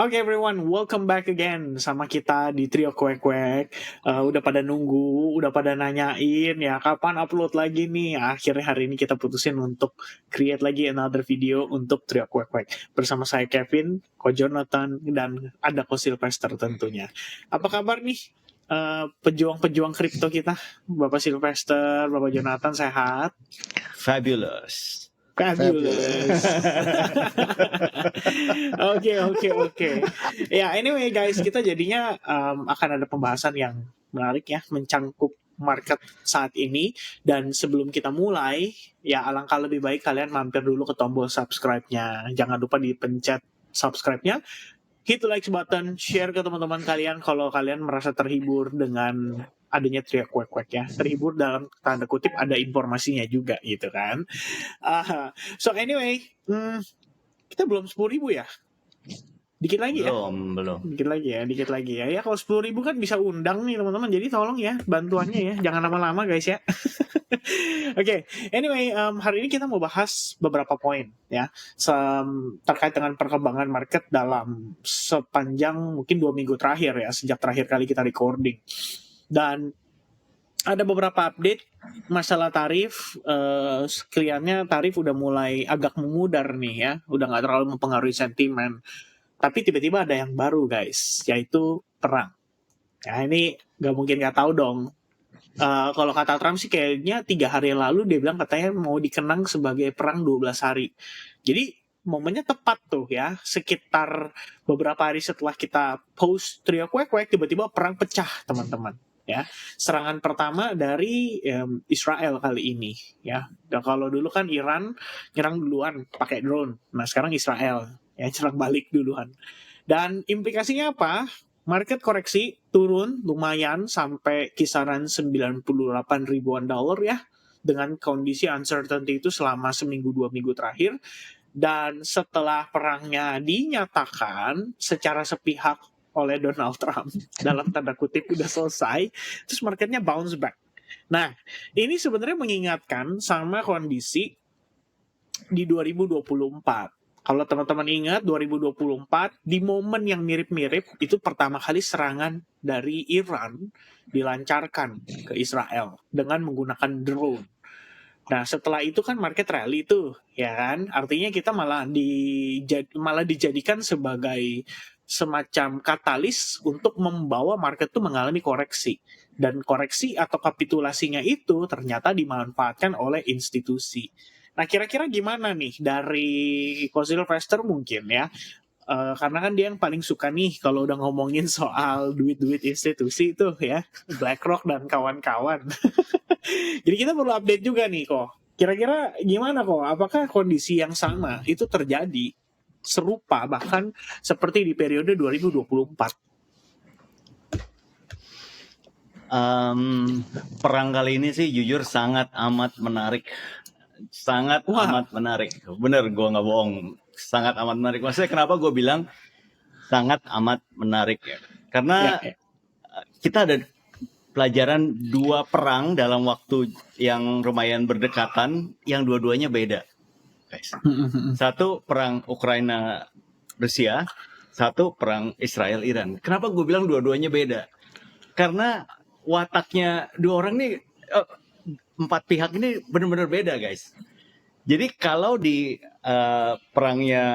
Oke everyone, welcome back again sama kita di Trio Kwek Kwek. Udah pada nunggu, udah pada nanyain ya kapan upload lagi nih. Akhirnya hari ini kita putusin untuk create lagi another video untuk Trio Kwek Kwek. Bersama saya Kevin, Ko Jonathan, dan ada Ko Sylvester tentunya. Apa kabar nih pejuang-pejuang kripto kita? Bapak Sylvester, Bapak Jonathan sehat? Fabulous. Oke. Ya, anyway guys, kita jadinya akan ada pembahasan yang menarik ya, mencangkup market saat ini. Dan sebelum kita mulai, ya alangkah lebih baik kalian mampir dulu ke tombol subscribe-nya. Jangan lupa dipencet subscribe-nya, hit like button, share ke teman-teman kalian kalau kalian merasa terhibur dengan adanya Trio Kwek Kwek ya. Terhibur dalam tanda kutip, ada informasinya juga gitu kan. So anyway, kita belum 10.000 ya? Dikit lagi ya? Belum. Dikit lagi ya. Ya kalau 10.000 kan bisa undang nih teman-teman. Jadi tolong ya bantuannya ya. Jangan lama-lama guys ya. Oke, anyway, hari ini kita mau bahas beberapa poin ya. Terkait dengan perkembangan market dalam sepanjang mungkin 2 minggu terakhir ya. Sejak terakhir kali kita recording. Dan ada beberapa update masalah tarif. Sekaliannya tarif udah mulai agak memudar nih ya, udah nggak terlalu mempengaruhi sentimen. Tapi tiba-tiba ada yang baru guys, yaitu perang. Ya ini nggak mungkin nggak tahu dong. Kalau kata Trump sih kayaknya 3 hari yang lalu dia bilang katanya mau dikenang sebagai perang 12 hari. Jadi momennya tepat tuh ya, sekitar beberapa hari setelah kita post Trio Kwek Kwek, tiba-tiba perang pecah teman-teman. Ya, serangan pertama dari Israel kali ini ya. Dan kalau dulu kan Iran nyerang duluan pakai drone. Nah, sekarang Israel ya nyerang balik duluan. Dan implikasinya apa? Market koreksi turun lumayan sampai kisaran 98 ribuan dolar ya, dengan kondisi uncertainty itu selama seminggu 2 minggu terakhir. Dan setelah perangnya dinyatakan secara sepihak oleh Donald Trump, dalam tanda kutip udah selesai, terus marketnya bounce back. Nah, ini sebenarnya mengingatkan sama kondisi di 2024. Kalau teman-teman ingat 2024, di momen yang mirip-mirip, itu pertama kali serangan dari Iran dilancarkan ke Israel dengan menggunakan drone. Nah, setelah itu kan market rally tuh, ya kan? Artinya kita malah dijadikan sebagai semacam katalis untuk membawa market tuh mengalami koreksi. Dan koreksi atau kapitulasinya itu ternyata dimanfaatkan oleh institusi. Nah, kira-kira gimana nih dari Ko Sylvester mungkin ya? Karena kan dia yang paling suka nih kalau udah ngomongin soal duit-duit institusi itu ya, BlackRock dan kawan-kawan. Jadi kita perlu update juga nih kok. Kira-kira gimana kok? Apakah kondisi yang sama itu terjadi serupa bahkan seperti di periode 2024? Perang kali ini sih jujur sangat amat menarik. Amat menarik. Bener, gue nggak bohong. Sangat amat menarik. Maksudnya kenapa gue bilang sangat amat menarik ya? Karena kita ada pelajaran 2 perang dalam waktu yang lumayan berdekatan, yang dua-duanya beda. Guys. Satu perang Ukraina Rusia, satu perang Israel Iran. Kenapa gue bilang dua-duanya beda? Karena wataknya 2 orang nih, 4 pihak ini benar-benar beda guys. Jadi kalau di perangnya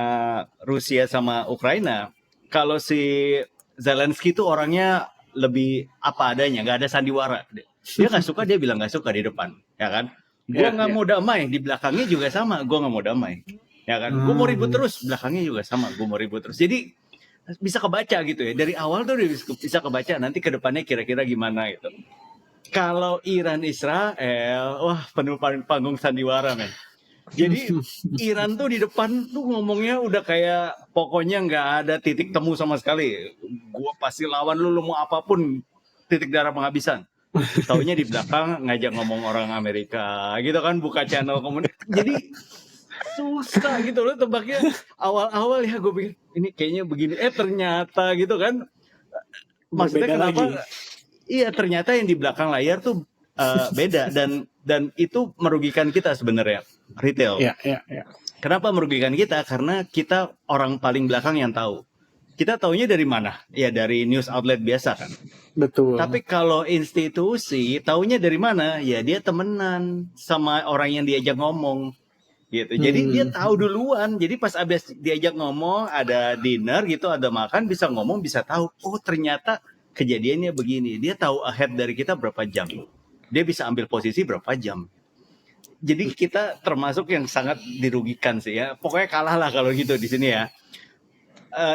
Rusia sama Ukraina, kalau si Zelensky itu orangnya lebih apa adanya, nggak ada sandiwara. Dia nggak suka, dia bilang nggak suka di depan, ya kan? Gue nggak mau damai, di belakangnya juga sama, gue nggak mau damai, ya kan? Gue mau ribut terus, belakangnya juga sama, gue mau ribut terus. Jadi bisa kebaca gitu ya, dari awal tuh bisa kebaca nanti ke depannya kira-kira gimana gitu. Kalau Iran Israel, wah penuh panggung sandiwara men. Jadi Iran tuh di depan tuh ngomongnya udah kayak pokoknya nggak ada titik temu sama sekali. Gue pasti lawan lu mau apapun, titik darah penghabisan. Taunya di belakang ngajak ngomong orang Amerika gitu kan, buka channel komunitas. Jadi susah gitu loh tebaknya. Awal-awal ya gue pikir ini kayaknya begini, ternyata gitu kan. Maksudnya kenapa? Iya, ternyata yang di belakang layar tuh beda dan itu merugikan kita sebenarnya, retail. Ya. Kenapa merugikan kita? Karena kita orang paling belakang yang tahu. kita taunya dari mana? Ya dari news outlet biasa kan. Betul. Tapi kalau institusi, taunya dari mana? Ya dia temenan sama orang yang diajak ngomong gitu. Jadi dia tahu duluan. Jadi pas abis diajak ngomong, ada dinner gitu, ada makan, bisa ngomong, bisa tahu. Oh ternyata kejadiannya begini. Dia tahu ahead dari kita berapa jam. Dia bisa ambil posisi berapa jam. Jadi kita termasuk yang sangat dirugikan sih ya. Pokoknya kalah lah kalau gitu di sini ya.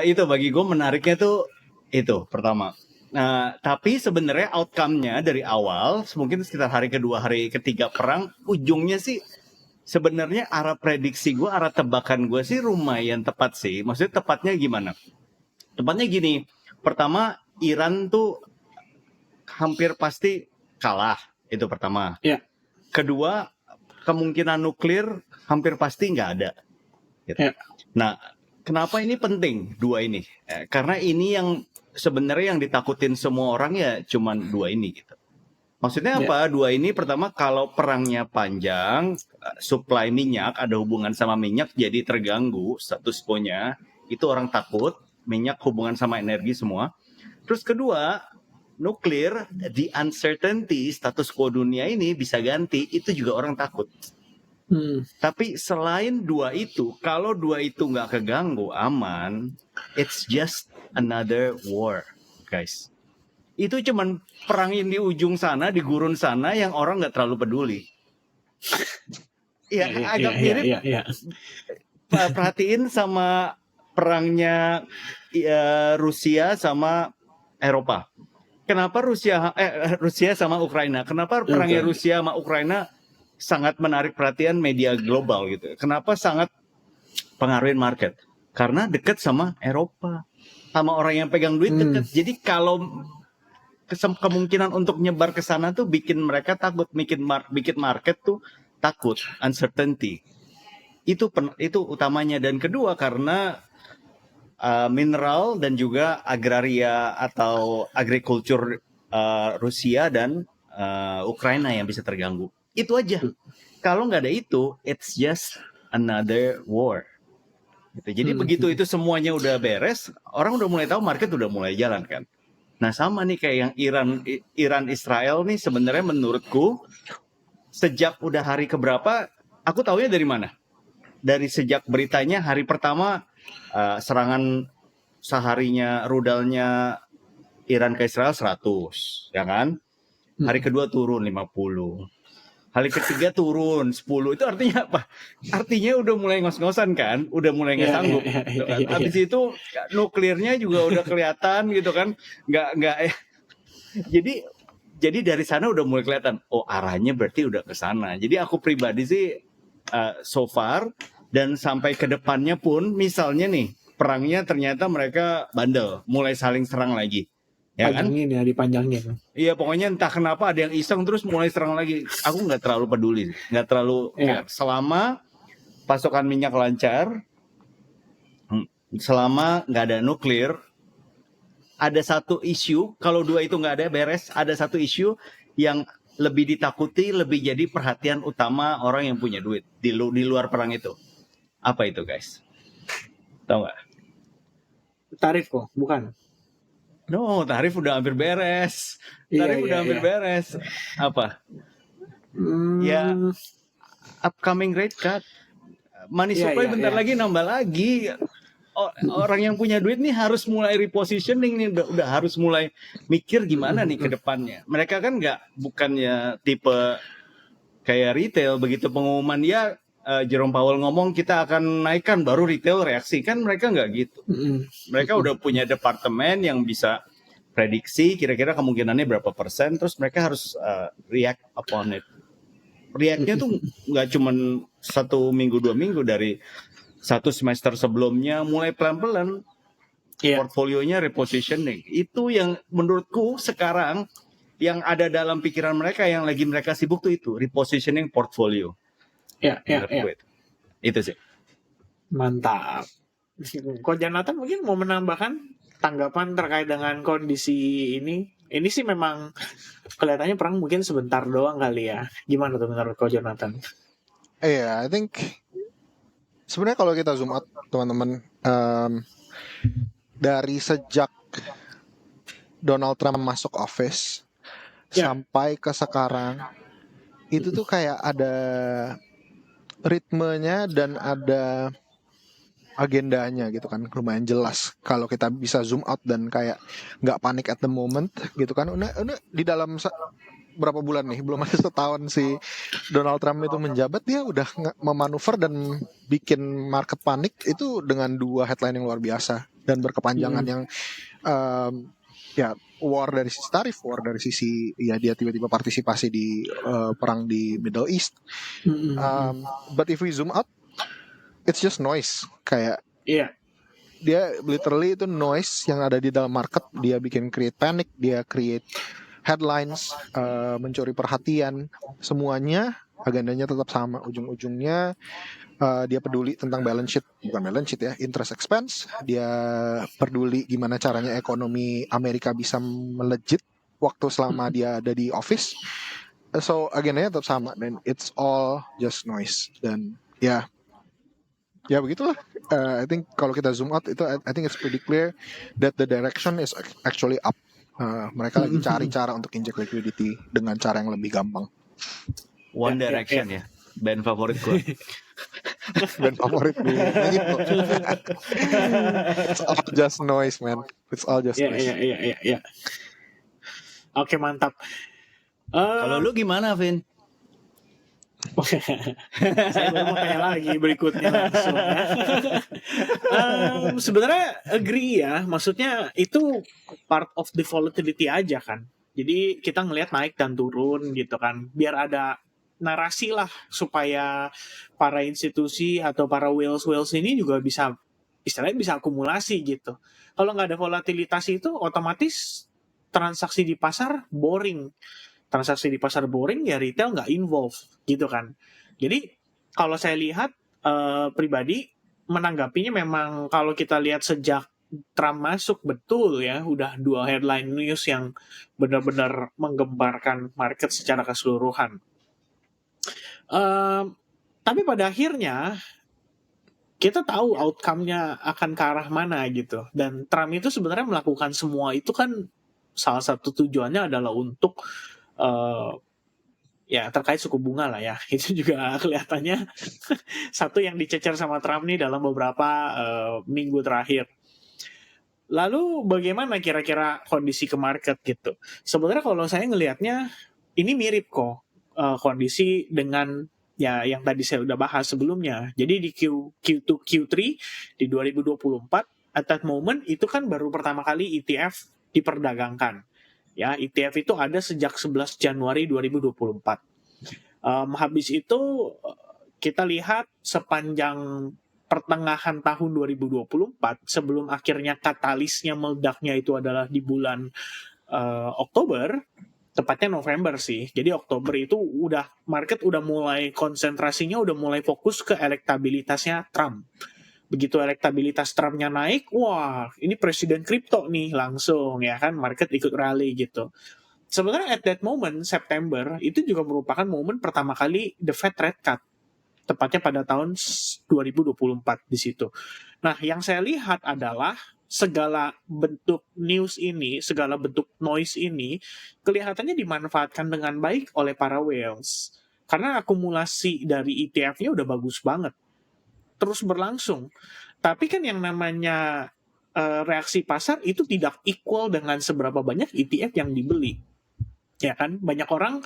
Itu bagi gue menariknya tuh itu pertama. Nah, tapi sebenarnya outcome-nya dari awal, mungkin sekitar hari kedua, hari ketiga perang, ujungnya sih sebenarnya arah prediksi gue, arah tebakan gue sih lumayan tepat sih. Maksudnya tepatnya gimana? Tepatnya gini, pertama Iran tuh hampir pasti kalah, itu pertama. Ya. Kedua, kemungkinan nuklir hampir pasti nggak ada. Gitu. Ya. Nah, kenapa ini penting dua ini? Karena ini yang sebenarnya yang ditakutin semua orang ya cuman dua ini gitu. Maksudnya apa? Dua ini pertama kalau perangnya panjang, supply minyak ada hubungan sama minyak jadi terganggu status quo-nya, itu orang takut, minyak hubungan sama energi semua. Terus kedua, nuklir, the uncertainty status quo dunia ini bisa ganti, itu juga orang takut. Tapi selain dua itu, kalau dua itu nggak keganggu, aman, it's just another war, guys. Itu cuman perangin di ujung sana, di gurun sana yang orang nggak terlalu peduli. Iya, agak mirip. Perhatiin sama perangnya Rusia sama Eropa. Kenapa Rusia sama Ukraina? Kenapa perangnya Rusia sama Ukraina sangat menarik perhatian media global gitu? Kenapa sangat pengaruhin market? Karena dekat sama Eropa, sama orang yang pegang duit dekat. Jadi kalau kemungkinan untuk nyebar ke sana tuh bikin mereka takut, bikin market tuh takut, uncertainty. Itu utamanya. Dan kedua karena mineral dan juga agraria atau agriculture Rusia dan Ukraina yang bisa terganggu. Itu aja. Kalau nggak ada itu, it's just another war. Gitu. Jadi begitu itu semuanya udah beres, orang udah mulai tahu, market udah mulai jalan kan. Nah sama nih kayak yang Iran Israel nih sebenarnya menurutku sejak udah hari keberapa, aku taunya dari mana? Dari sejak beritanya hari pertama serangan seharinya rudalnya Iran ke Israel 100, ya kan? Hari kedua turun 50. Hari ketiga turun 10. Itu artinya apa? Artinya udah mulai ngos-ngosan kan? Udah mulai nggak sanggup. Gitu kan? Habis itu nuklirnya juga udah kelihatan gitu kan? Nggak. Jadi dari sana udah mulai kelihatan. Oh arahnya berarti udah ke sana. Jadi aku pribadi sih so far dan sampai ke depannya pun misalnya nih perangnya ternyata mereka bandel, mulai saling serang lagi. Ya panjangin kan? Ya dipanjangin. Iya pokoknya entah kenapa ada yang iseng terus mulai serang lagi. Aku nggak terlalu peduli, nggak terlalu selama pasokan minyak lancar, selama nggak ada nuklir. Ada satu isu, kalau dua itu nggak ada beres, ada satu isu yang lebih ditakuti, lebih jadi perhatian utama orang yang punya duit di luar perang itu. Apa itu guys? Tahu nggak? Tarif kok, bukan? No, tarif udah hampir beres. Tarif udah hampir beres. Apa? Ya, upcoming rate cut. Money supply bentar lagi nambah lagi. Orang yang punya duit nih harus mulai repositioning nih, udah harus mulai mikir gimana nih ke depannya. Mereka kan bukannya tipe kayak retail, begitu pengumuman ya Jerome Powell ngomong kita akan naikkan baru retail reaksi, kan mereka nggak gitu. Mereka udah punya departemen yang bisa prediksi kira-kira kemungkinannya berapa persen, terus mereka harus react upon it. Reactnya tuh nggak cuman 1 minggu 2 minggu, dari 1 semester sebelumnya mulai pelan-pelan portfolionya repositioning. Itu yang menurutku sekarang yang ada dalam pikiran mereka, yang lagi mereka sibuk tuh itu repositioning portfolio. Itu sih. Mantap. Ko Jonathan mungkin mau menambahkan tanggapan terkait dengan kondisi ini. Ini sih memang kelihatannya perang mungkin sebentar doang kali ya. Gimana tuh menurut Ko Jonathan? I think sebenarnya kalau kita zoom out teman-teman, dari sejak Donald Trump masuk office Ya. sampai ke sekarang itu tuh kayak ada ritmenya dan ada agendanya gitu kan, lumayan jelas kalau kita bisa zoom out dan kayak nggak panik at the moment gitu kan. Ini di dalam berapa bulan nih, belum ada setahun si Donald Trump itu menjabat, dia udah memanuver dan bikin market panik itu dengan 2 headline yang luar biasa dan berkepanjangan yang ya war dari sisi tarif, war dari sisi ya dia tiba-tiba partisipasi di perang di Middle East. But if we zoom out, it's just noise. Kayak Iya. dia literally itu noise yang ada di dalam market. Dia bikin create panic, dia create headlines, mencuri perhatian. Semuanya agendanya tetap sama. Ujung-ujungnya dia peduli tentang balance sheet, bukan balance sheet ya, interest expense. Dia peduli gimana caranya ekonomi Amerika bisa melejit waktu selama dia ada di office. So agendanya tetap sama dan it's all just noise. Dan ya begitulah. I think kalau kita zoom out itu I think it's pretty clear that the direction is actually up. Mereka lagi cari cara untuk inject liquidity dengan cara yang lebih gampang. One Direction ya, band favorit gue. Band favorit gue gitu. It's all just noise, man. It's all just noise. Iya. Oke, mantap. Kalau lu gimana, Vin? Saya baru mau tanya lagi berikutnya langsung ya. Sebenarnya agree ya, maksudnya itu part of the volatility aja kan. Jadi kita ngelihat naik dan turun gitu kan, biar ada narasi lah supaya para institusi atau para whales ini juga bisa istilahnya bisa akumulasi gitu. Kalau nggak ada volatilitas itu otomatis transaksi di pasar boring. Transaksi di pasar boring ya retail nggak involve gitu kan. Jadi kalau saya lihat pribadi menanggapinya memang kalau kita lihat sejak Trump masuk betul ya udah 2 headline news yang benar-benar menggemparkan market secara keseluruhan. Tapi pada akhirnya kita tahu outcome-nya akan ke arah mana gitu. Dan Trump itu sebenarnya melakukan semua itu kan salah satu tujuannya adalah untuk ya terkait suku bunga lah ya. Itu juga kelihatannya satu yang dicecer sama Trump nih dalam beberapa minggu terakhir. Lalu bagaimana kira-kira kondisi ke market gitu? Sebenarnya kalau saya ngelihatnya ini mirip kok kondisi dengan ya yang tadi saya udah bahas sebelumnya. Jadi di Q2, Q3 di 2024 at that moment itu kan baru pertama kali ETF diperdagangkan. Ya, ETF itu ada sejak 11 Januari 2024. Habis itu kita lihat sepanjang pertengahan tahun 2024 sebelum akhirnya katalisnya meledaknya itu adalah di bulan Oktober, tepatnya November sih. Jadi Oktober itu market udah mulai konsentrasinya udah mulai fokus ke elektabilitasnya Trump. Begitu elektabilitas Trump-nya naik, wah ini presiden kripto nih langsung ya kan, market ikut rally gitu. Sebenarnya at that moment, September, itu juga merupakan momen pertama kali the Fed rate cut. Tepatnya pada tahun 2024 di situ. Nah, yang saya lihat adalah segala bentuk news ini, segala bentuk noise ini, kelihatannya dimanfaatkan dengan baik oleh para whales. Karena akumulasi dari ETF-nya udah bagus banget. Terus berlangsung. Tapi kan yang namanya reaksi pasar itu tidak equal dengan seberapa banyak ETF yang dibeli. Ya kan, banyak orang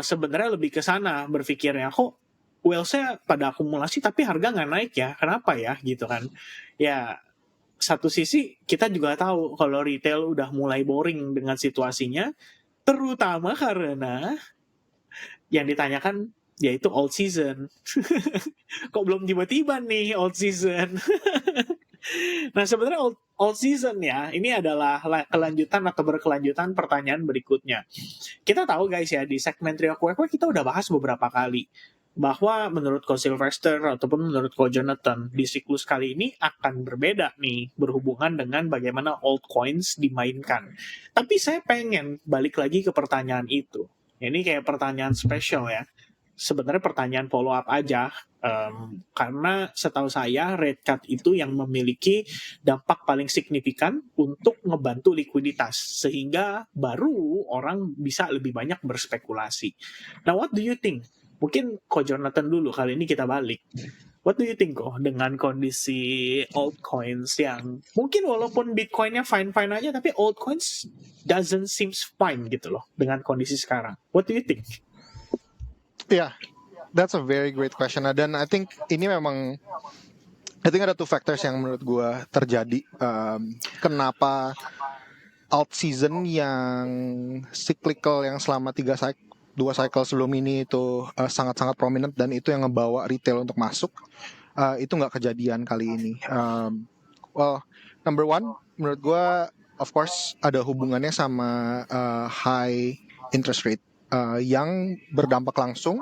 sebenarnya lebih ke sana berpikirnya, kok whales-nya pada akumulasi tapi harga nggak naik ya, kenapa ya gitu kan. Ya, satu sisi kita juga tahu kalau retail udah mulai boring dengan situasinya, terutama karena yang ditanyakan yaitu old season. Kok belum tiba-tiba nih old season? Nah, sebenarnya old season ya, ini adalah kelanjutan atau berkelanjutan pertanyaan berikutnya. Kita tahu guys ya, di segmen Trio Kue kita udah bahas beberapa kali bahwa menurut Ko Sylvester ataupun menurut Ko Jonathan, di siklus kali ini akan berbeda nih berhubungan dengan bagaimana altcoins dimainkan. Tapi saya pengen balik lagi ke pertanyaan itu. Ini kayak pertanyaan spesial ya. Sebenarnya pertanyaan follow up aja Karena setahu saya rate cut itu yang memiliki dampak paling signifikan untuk ngebantu likuiditas sehingga baru orang bisa lebih banyak berspekulasi. Nah, what do you think? Mungkin Ko Jonathan dulu, kali ini kita balik. What do you think kok dengan kondisi altcoins yang mungkin walaupun Bitcoinnya fine-fine aja, tapi altcoins doesn't seems fine gitu loh dengan kondisi sekarang. What do you think? Yeah, that's a very great question. Dan I think ini memang, I think ada two factors yang menurut gue terjadi. Kenapa alt season yang cyclical yang selama 2 cycle sebelum ini itu sangat-sangat prominent dan itu yang ngebawa retail untuk masuk, itu nggak kejadian kali ini. Well, number one, menurut gue, of course, ada hubungannya sama high interest rate yang berdampak langsung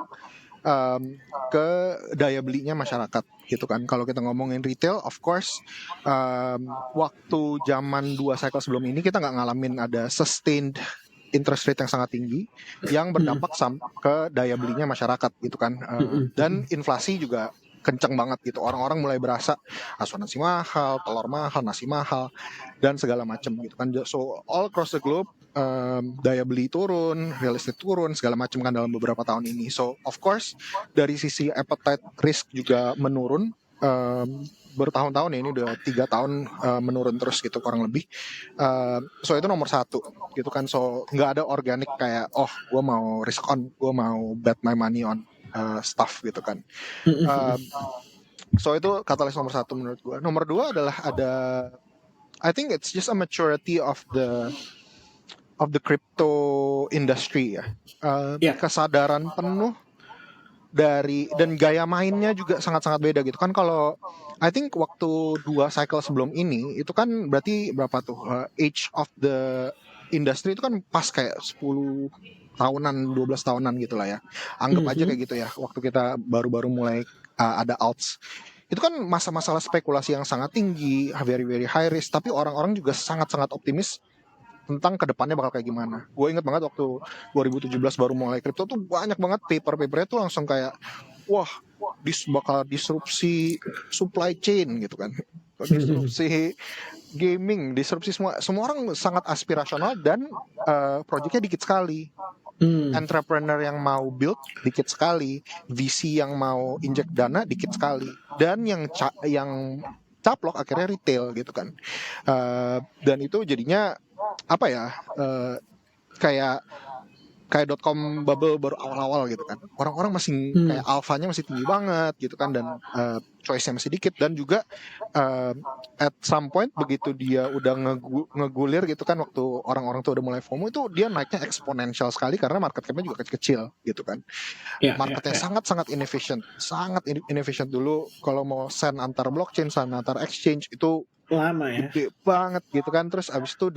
ke daya belinya masyarakat gitu kan. Kalau kita ngomongin retail, of course, waktu zaman 2 cycle sebelum ini kita nggak ngalamin ada sustained interest rate yang sangat tinggi yang berdampak ke daya belinya masyarakat gitu kan. Dan inflasi juga kenceng banget gitu. Orang-orang mulai berasa asuransi mahal, telur mahal, nasi mahal, dan segala macam gitu kan. So all across the globe, daya beli turun, real estate turun, segala macam kan dalam beberapa tahun ini. So of course dari sisi appetite risk juga menurun. Bertahun-tahun ya, ini udah 3 tahun menurun terus gitu kurang lebih. So itu nomor 1 gitu kan. So nggak ada organik kayak gue mau risk on, gue mau bet my money on stuff gitu kan. So itu katalis nomor 1 menurut gue. Nomor 2 adalah I think it's just a maturity of the crypto industry ya. Kesadaran penuh dari, dan gaya mainnya juga sangat-sangat beda gitu kan. Kalau I think waktu 2 cycle sebelum ini itu kan berarti berapa tuh age of the industry itu kan pas kayak 10 tahunan, 12 tahunan gitu lah ya. Anggap aja kayak gitu ya, waktu kita baru-baru mulai ada alts. Itu kan masa-masa spekulasi yang sangat tinggi, very very high risk, tapi orang-orang juga sangat-sangat optimis tentang kedepannya bakal kayak gimana. Gue inget banget waktu 2017 baru mulai kripto tuh banyak banget paper-papernya tuh langsung kayak wah, bakal disrupsi supply chain gitu kan, disrupsi gaming, disrupsi semua orang sangat aspirasional dan projectnya dikit sekali. Entrepreneur yang mau build dikit sekali, VC yang mau injek dana dikit sekali, dan yang caplok akhirnya retail gitu kan. Dan itu jadinya apa ya, kayak .com bubble baru awal-awal gitu kan. Orang-orang masih kayak alfanya masih tinggi banget gitu kan, dan choice-nya masih dikit, dan juga at some point begitu dia udah ngegulir gitu kan, waktu orang-orang tuh udah mulai FOMO, itu dia naiknya eksponensial sekali karena market cap-nya juga kecil gitu kan. Marketnya sangat-sangat inefficient, dulu kalau mau send antar blockchain, send antar exchange itu lama ya, gede banget gitu kan. Terus abis itu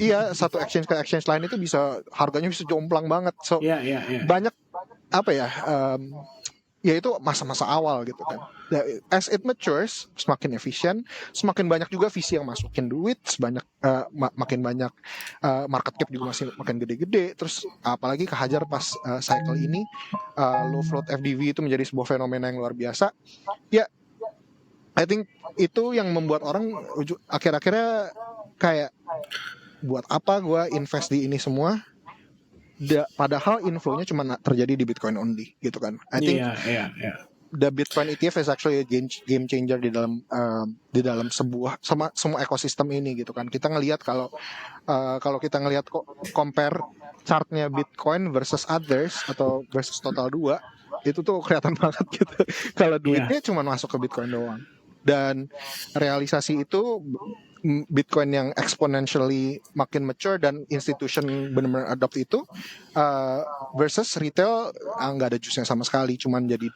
iya, satu exchange ke exchange lain itu bisa harganya bisa jomplang banget. So banyak apa ya, ya itu masa-masa awal gitu kan. As it matures, semakin efisien, semakin banyak juga VC yang masukin duit, makin banyak, market cap juga masih makin gede-gede. Terus apalagi kehajar pas cycle ini, low float FDV itu menjadi sebuah fenomena yang luar biasa. Ya, I think itu yang membuat orang akhir-akhirnya kayak, buat apa gue invest di ini semua? Padahal inflow-nya cuma terjadi di Bitcoin only gitu kan. I think the Bitcoin ETF is actually a game changer di dalam semua ekosistem ini gitu kan. Kita ngelihat kalau kita ngelihat compare chartnya Bitcoin versus others atau versus total 2, itu tuh kelihatan banget gitu. Kalau duitnya cuma masuk ke Bitcoin doang. Dan realisasi itu Bitcoin yang exponentially makin mature dan institution benar-benar adopt itu, versus retail nggak ada juice-nya sama sekali, cuman jadi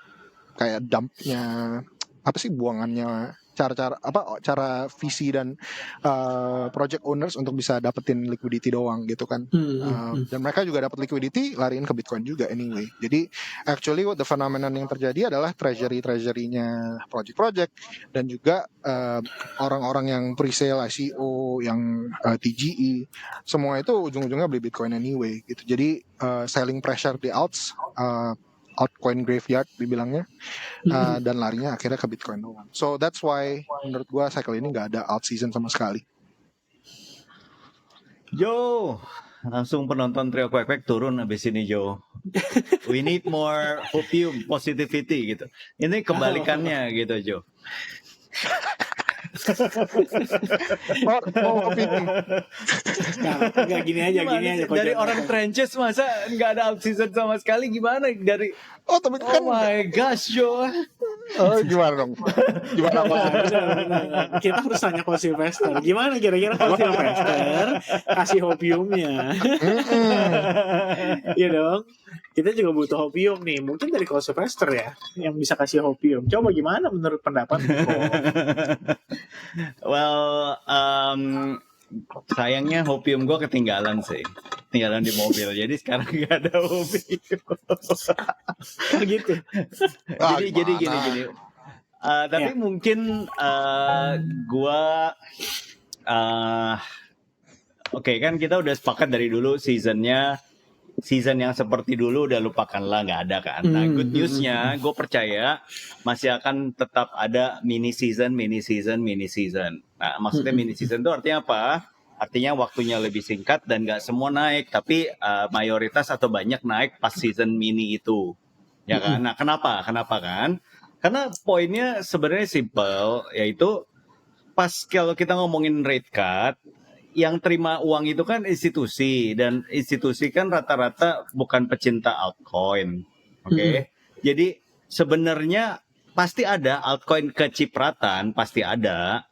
kayak dumpnya, apa sih, buangannya cara VC dan project owners untuk bisa dapetin liquidity doang gitu kan. Dan mereka juga dapat liquidity, lariin ke Bitcoin juga anyway. Jadi actually what the phenomenon yang terjadi adalah treasury-nya project-project, dan juga orang-orang yang pre-sale, ICO, yang TGE, semua itu ujung-ujungnya beli Bitcoin anyway gitu. Jadi selling pressure di alts altcoin graveyard dibilangnya. Dan larinya akhirnya ke Bitcoin doang. So that's why menurut gua cycle ini nggak ada alt season sama sekali. Yo, langsung penonton Trio Kwek Kwek turun abis ini Jo. We need more hopium positivity gitu. Ini kebalikannya gitu Jo. Opini. Nggak gini aja Gimana? Dari orang trenches masa nggak ada out season sama sekali, gimana dari Tapi kan oh my gosh Jo. gimana dong? Gimana Wah, bener. Kita harus tanya Coach Sylvester. Gimana kira-kira Coach Sylvester kasih hopiumnya? Iya dong. Kita juga butuh hopium nih. Mungkin dari Coach Sylvester ya yang bisa kasih hopium. Coba gimana menurut pendapat? Well, sayangnya hopium gue ketinggalan sih. Ketinggalan di mobil. Jadi sekarang nggak ada hopium. Gitu. Jadi gini. Tapi mungkin gua oke, kan kita udah sepakat dari dulu season yang seperti dulu udah lupakanlah, nggak ada kan. Nah, good newsnya gue percaya masih akan tetap ada mini season. Nah, maksudnya mini season itu artinya apa? Artinya waktunya lebih singkat dan nggak semua naik, tapi mayoritas atau banyak naik pas season mini itu, ya kan? Nah, kenapa kan? Karena poinnya sebenarnya simple, yaitu pas kalau kita ngomongin rate cut, yang terima uang itu kan institusi, dan institusi kan rata-rata bukan pecinta altcoin, oke? Jadi sebenarnya pasti ada altcoin kecipratan, pasti ada,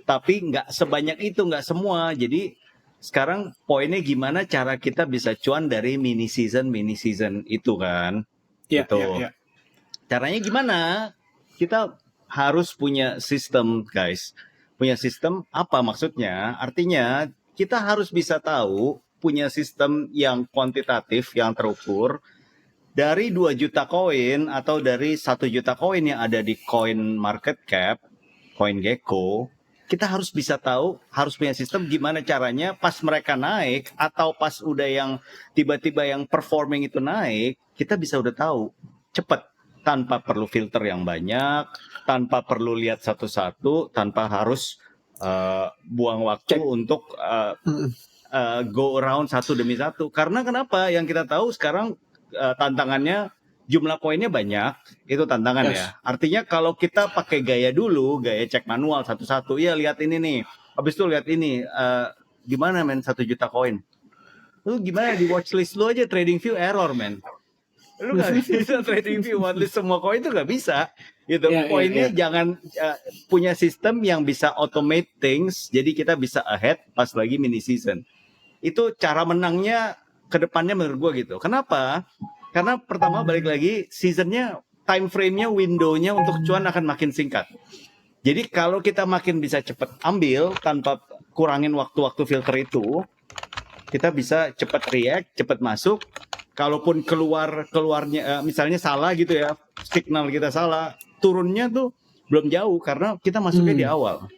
tapi nggak sebanyak itu, nggak semua. Jadi sekarang poinnya gimana cara kita bisa cuan dari mini season itu kan? Gitu. Caranya gimana? Kita harus punya sistem, guys. Punya sistem apa maksudnya? Artinya kita harus bisa tahu punya sistem yang kuantitatif, yang terukur. Dari 2 juta koin atau dari 1 juta koin yang ada di Coin Market Cap, CoinGecko, kita harus bisa tahu, harus punya sistem gimana caranya pas mereka naik atau pas udah yang tiba-tiba yang performing itu naik, kita bisa udah tahu cepat, tanpa perlu filter yang banyak, tanpa perlu lihat satu-satu, tanpa harus buang waktu untuk go around satu demi satu. Karena kenapa? Yang kita tahu sekarang tantangannya jumlah poinnya banyak, itu tantangan ya. Artinya kalau kita pakai gaya dulu, gaya cek manual satu-satu, ya lihat ini nih, habis itu lihat ini, gimana men 1 juta koin? Lu gimana di watchlist lu aja TradingView error men. Lu nggak bisa TradingView watchlist semua koin itu nggak bisa. Gitu. Poinnya jangan punya sistem yang bisa automate things, jadi kita bisa ahead pas lagi mini season. Itu cara menangnya ke depannya menurut gua gitu. Kenapa? Karena pertama balik lagi seasonnya, time frame-nya, window-nya untuk cuan akan makin singkat. Jadi kalau kita makin bisa cepat ambil tanpa kurangin waktu-waktu filter itu, kita bisa cepat react, cepat masuk. Kalaupun keluarnya misalnya salah gitu ya, signal kita salah, turunnya tuh belum jauh karena kita masuknya di awal.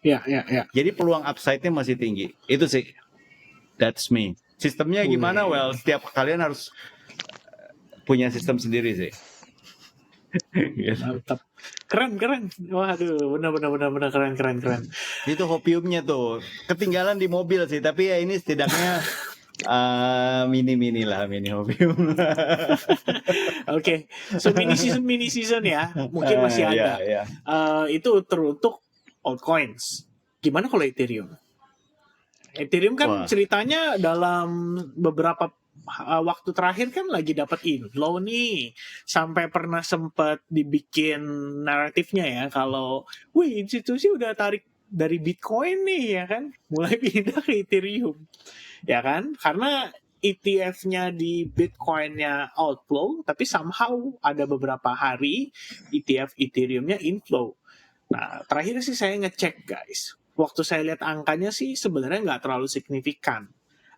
Ya. Jadi peluang upside-nya masih tinggi. Itu sih. That's me. Sistemnya gimana? Well, setiap kalian harus punya sistem sendiri sih. Mantap. Keren. Waduh, benar keren. Itu hopiumnya tuh. Ketinggalan di mobil sih, tapi ya ini setidaknya mini hopium. Oke. So mini season ya, mungkin masih ada. Itu teruntuk altcoins. Gimana kalau Ethereum? Ethereum kan ceritanya dalam beberapa waktu terakhir kan lagi dapat inflow nih, sampai pernah sempat dibikin naratifnya ya kalau, institusi udah tarik dari Bitcoin nih ya kan, mulai pindah ke Ethereum ya kan, karena ETF-nya di Bitcoin-nya outflow, tapi somehow ada beberapa hari ETF Ethereum-nya inflow. Nah terakhir sih saya ngecek guys, waktu saya lihat angkanya sih sebenarnya nggak terlalu signifikan.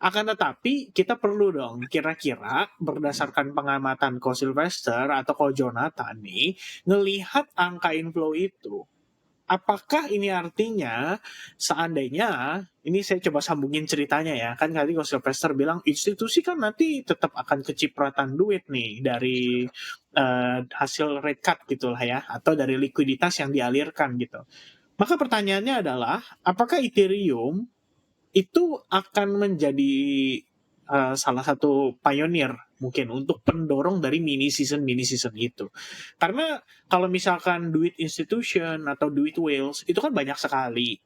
Akan tetapi kita perlu dong kira-kira berdasarkan pengamatan Ko Sylvester atau Ko Jonathan nih, ngelihat angka inflow itu apakah ini artinya seandainya ini saya coba sambungin ceritanya ya, kan tadi kalau Sylvester bilang institusi kan nanti tetap akan kecipratan duit nih dari hasil rate cut gitulah ya, atau dari likuiditas yang dialirkan gitu. Maka pertanyaannya adalah apakah Ethereum itu akan menjadi salah satu pioneer mungkin untuk pendorong dari mini season itu. Karena kalau misalkan duit institution atau duit whales itu kan banyak sekali.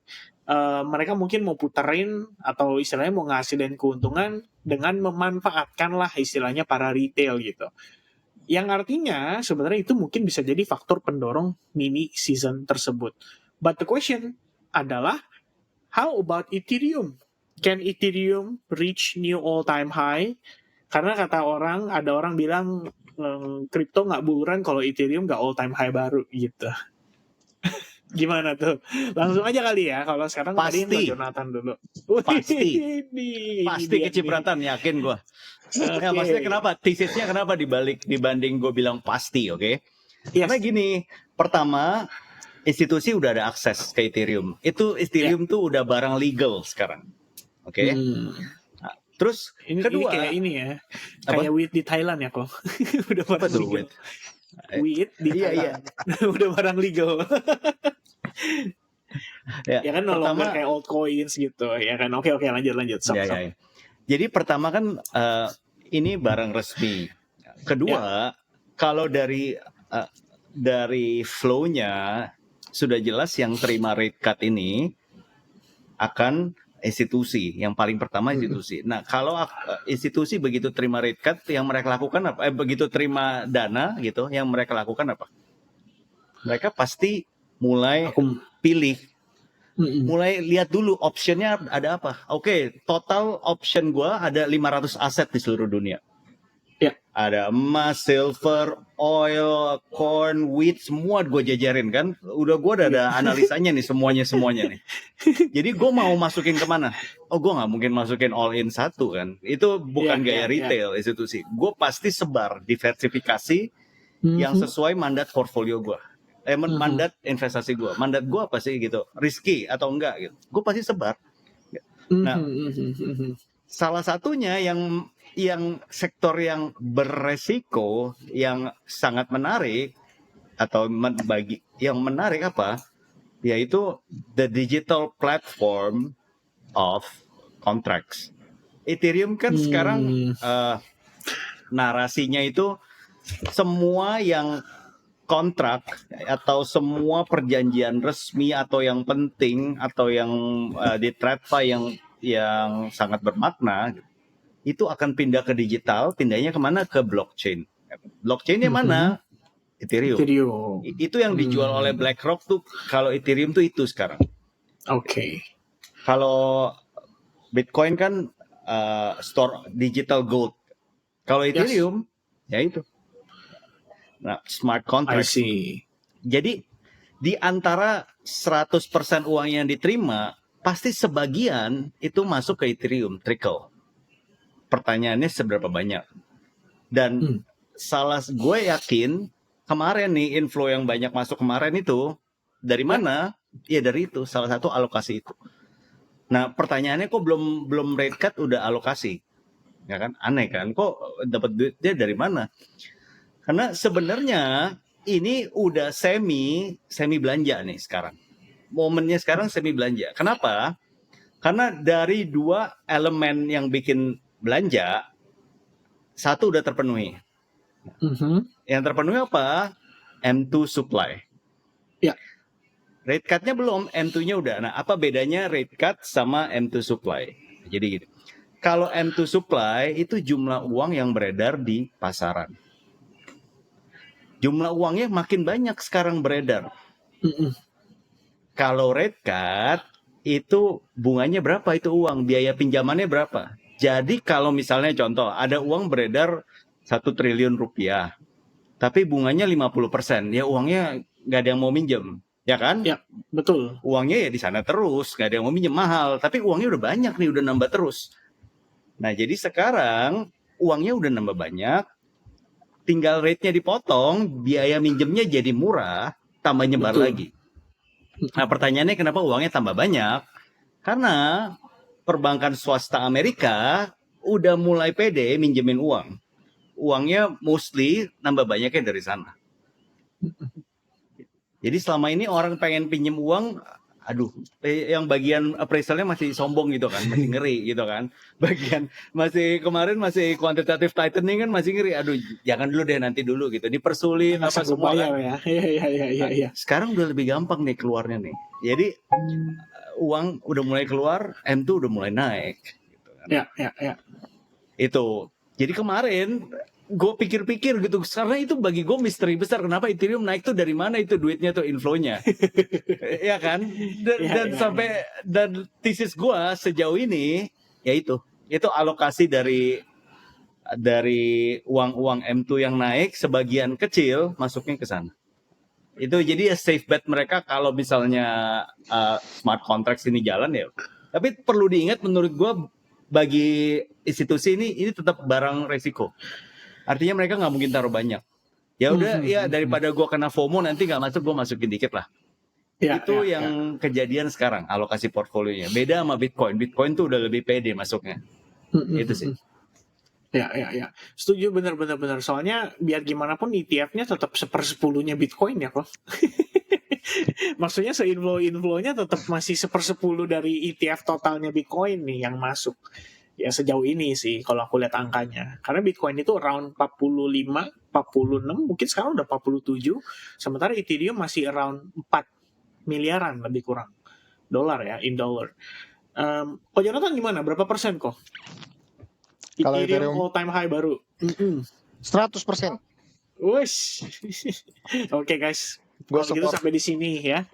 Mereka mungkin mau puterin atau istilahnya mau ngasilin keuntungan dengan memanfaatkan lah istilahnya para retail gitu. Yang artinya sebenarnya itu mungkin bisa jadi faktor pendorong mini season tersebut. But the question adalah, how about Ethereum? Can Ethereum reach new all-time high? Karena kata orang, ada orang bilang kripto nggak buruan kalau Ethereum nggak all-time high baru gitu. Gimana tuh? Langsung aja kali ya. Kalau sekarang tadi Jonathan dulu. Pasti kecipratan, yakin gue. Ya, maksudnya kenapa? Tesisnya kenapa dibanding gue bilang pasti, oke? Yes. Karena gini, pertama institusi udah ada akses ke Ethereum. Itu Ethereum tuh udah barang legal sekarang. Oke. Nah, terus kedua, ini kayak ini ya. Kayak wheat di Thailand ya kok. Udah barang legal. Wheat di Thailand. Udah barang legal. Ya kan no longer kayak old coins gitu. Ya kan. Oke, lanjut. Ya. Jadi pertama kan ini barang resmi. Kedua, kalau dari flow-nya sudah jelas yang terima rate cut ini akan institusi. Yang paling pertama institusi. Nah, kalau institusi begitu terima rate cut, yang mereka lakukan apa? Begitu terima dana gitu, yang mereka lakukan apa? Mereka pasti mulai pilih. Mulai lihat dulu optionnya ada apa. Oke, total option gua ada 500 aset di seluruh dunia. Ya. Ada emas, silver, oil, corn, wheat, semua gue jajarin kan. Udah ada analisanya nih semuanya nih. Jadi gue mau masukin kemana? Oh, gue nggak mungkin masukin all in satu kan. Itu bukan gaya retail institusi. Gue pasti sebar diversifikasi yang sesuai mandat portfolio gue. Mandat investasi gue. Mandat gue apa sih gitu? Risky atau enggak gitu. Gue pasti sebar. Nah, salah satunya yang sektor yang beresiko yang sangat menarik atau yang menarik apa? Yaitu the digital platform of contracts. Ethereum kan sekarang narasinya itu semua yang kontrak atau semua perjanjian resmi atau yang penting atau yang di TradFi yang sangat bermakna itu akan pindah ke digital. Pindahnya kemana? Ke blockchain. Blockchainnya mana? Ethereum. Itu yang dijual oleh BlackRock tuh. Kalau Ethereum tuh itu sekarang. Oke. Kalau Bitcoin kan store digital gold. Kalau Ethereum ya itu. Nah, smart contract. Jadi di antara 100% uang yang diterima, pasti sebagian itu masuk ke Ethereum, trickle. Pertanyaannya seberapa banyak? Dan gue yakin kemarin nih inflow yang banyak masuk kemarin itu dari mana? Ya dari itu, salah satu alokasi itu. Nah, pertanyaannya kok belum rate cut udah alokasi? Ya kan? Aneh kan? Kok dapat duitnya dari mana? Karena sebenarnya ini udah semi belanja nih sekarang. Momennya sekarang semi belanja. Kenapa? Karena dari dua elemen yang bikin belanja, satu udah terpenuhi. Yang terpenuhi apa? M2 supply. Ya. Rate cut-nya belum, M2-nya udah. Nah, apa bedanya rate cut sama M2 supply? Jadi gini. Kalau M2 supply itu jumlah uang yang beredar di pasaran. Jumlah uangnya makin banyak sekarang beredar. Kalau rate cut, itu bunganya berapa itu uang? Biaya pinjamannya berapa? Jadi kalau misalnya contoh, ada uang beredar 1 triliun rupiah. Tapi bunganya 50%. Ya uangnya nggak ada yang mau minjem. Ya kan? Ya, betul. Uangnya ya di sana terus. Nggak ada yang mau minjem mahal. Tapi uangnya udah banyak nih, udah nambah terus. Nah jadi sekarang uangnya udah nambah banyak. Tinggal rate-nya dipotong, biaya minjemnya jadi murah, tambah nyebar lagi. Nah, pertanyaannya kenapa uangnya tambah banyak? Karena perbankan swasta Amerika udah mulai pede minjemin uang. Uangnya mostly nambah banyaknya dari sana. Jadi selama ini orang pengen pinjem uang, aduh, yang bagian appraisalnya masih sombong gitu kan, masih ngeri gitu kan. Bagian kemarin masih quantitative tightening kan masih ngeri. Aduh, jangan dulu deh, nanti dulu gitu. Dipersulit Nggak apa sanggup semua bayar kan. ya. Iya. Sekarang udah lebih gampang nih keluarnya nih. Jadi uang udah mulai keluar, M2 udah mulai naik. Gitu kan. Ya. Itu. Jadi kemarin gue pikir-pikir gitu, karena itu bagi gue misteri besar kenapa Ethereum naik tuh, dari mana itu duitnya tuh, inflow-nya. Ya kan? Dan sampai dan tesis gue sejauh ini ya itu alokasi dari uang-uang M2 yang naik, sebagian kecil masuknya ke sana. Itu jadi ya safe bet mereka kalau misalnya smart contracts ini jalan ya. Tapi perlu diingat menurut gue, bagi institusi ini tetap barang resiko. Artinya mereka nggak mungkin taruh banyak. Ya udah, ya daripada gue kena FOMO nanti nggak masuk, gue masukin dikit lah. Itu yang kejadian sekarang alokasi portfolionya. Beda sama Bitcoin. Bitcoin tuh udah lebih pede masuknya. Itu sih. Ya. Setuju, benar. Soalnya biar gimana pun ETF-nya tetap 1/10-nya Bitcoin ya kok. Maksudnya seinflow-inflownya tetap masih 1/10 dari ETF totalnya Bitcoin nih yang masuk. Ya sejauh ini sih kalau aku lihat angkanya. Karena Bitcoin itu around 45, 46, mungkin sekarang udah 47. Sementara Ethereum masih around 4 miliaran lebih kurang. Dolar ya, in dollar. Kok Jonathan gimana? Berapa persen kok? Kalau Ethereum Ethereum all time high baru. 100%. Wish. Oke guys. Gue Kalau gitu support. sampai di sini ya.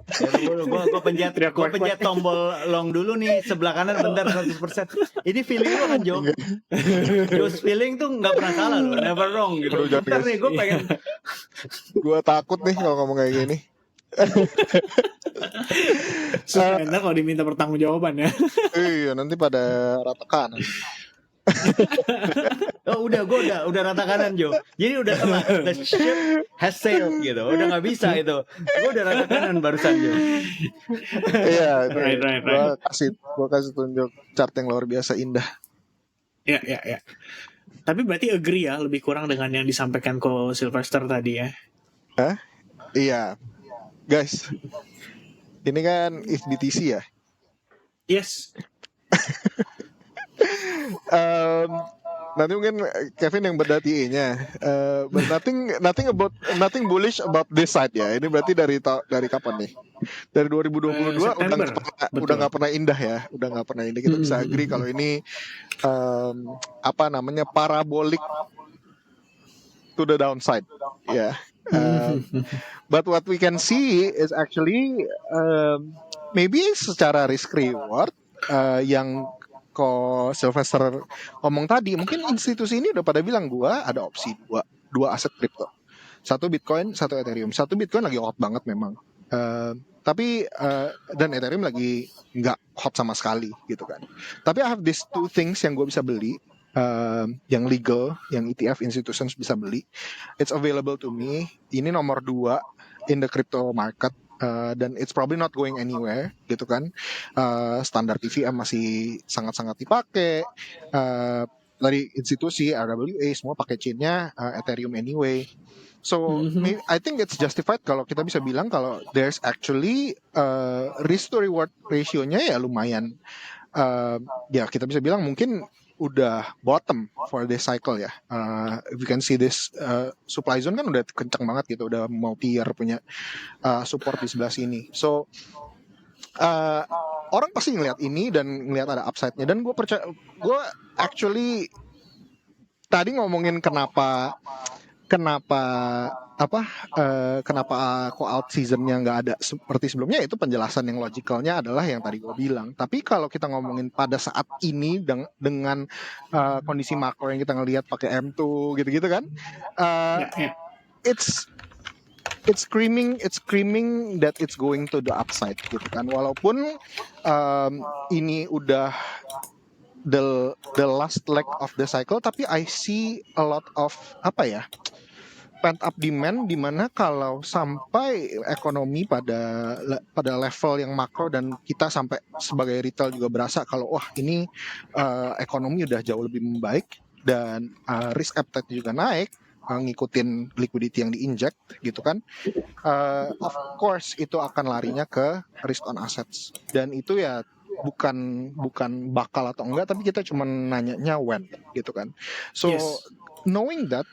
Gue pencet tombol long dulu nih sebelah kanan bentar 100%. Ini feeling lo kan, Jo? Joe's feeling tuh nggak pernah salah loh, never wrong gitu. Aduh, jangan, Bentar guys. nih, gue pengen. Gue takut nih kalau ngomong kayak gini. Susah kalau diminta pertanggungjawaban ya. Iya, nanti pada rata kanan. Oh gue udah rata kanan, Jo. Jadi udah telat, the ship has sailed gitu. Udah nggak bisa itu. Gue udah rata kanan barusan, Jo. Iya, Right. gue kasih tunjuk chart yang luar biasa indah. Ya. Tapi berarti agree ya lebih kurang dengan yang disampaikan ko Sylvester tadi ya. Iya, guys. Ini kan BTC ya. Yes. Nanti mungkin Kevin yang berdati-nya, but nothing bullish about this side ya. Ini berarti dari kapan nih? Dari 2022 udah nggak pernah indah ya, udah nggak pernah indah. Kita bisa agree kalau ini parabolic to the downside, ya. But what we can see is actually maybe secara risk reward yang kok Sylvester ngomong tadi, mungkin institusi ini udah pada bilang gua ada opsi dua aset kripto, satu Bitcoin, satu Ethereum. Satu Bitcoin lagi hot banget memang, tapi dan Ethereum lagi nggak hot sama sekali gitu kan. Tapi I have these two things yang gue bisa beli, yang legal, yang ETF institutions bisa beli. It's available to me. Ini nomor 2 in the crypto market. Dan it's probably not going anywhere gitu kan. Standar TVM masih sangat-sangat dipakai. Dari institusi RWA semua pakai chainnya Ethereum anyway. So I think it's justified kalau kita bisa bilang kalau there's actually risk to reward ratio-nya ya lumayan. Ya kita bisa bilang mungkin udah bottom for this cycle ya. If you can see this supply zone kan udah kencang banget gitu, udah mau tier punya support di sebelah sini. So orang pasti ngelihat ini dan ngelihat ada upside-nya, dan gue actually tadi ngomongin kenapa kok out seasonnya nggak ada seperti sebelumnya, itu penjelasan yang logikalnya adalah yang tadi gue bilang. Tapi kalau kita ngomongin pada saat ini dengan kondisi makro yang kita ngelihat pakai M2 gitu-gitu kan, it's screaming that it's going to the upside gitu kan. Walaupun ini udah the last leg of the cycle, tapi I see a lot of pent up demand di mana kalau sampai ekonomi pada level yang makro dan kita sampai sebagai retail juga berasa kalau wah ini ekonomi udah jauh lebih membaik dan risk appetite juga naik, ngikutin liquidity yang diinject gitu kan, of course itu akan larinya ke risk on assets, dan itu ya bukan bakal atau enggak, tapi kita cuma nanyanya when gitu kan. So Yes. knowing that,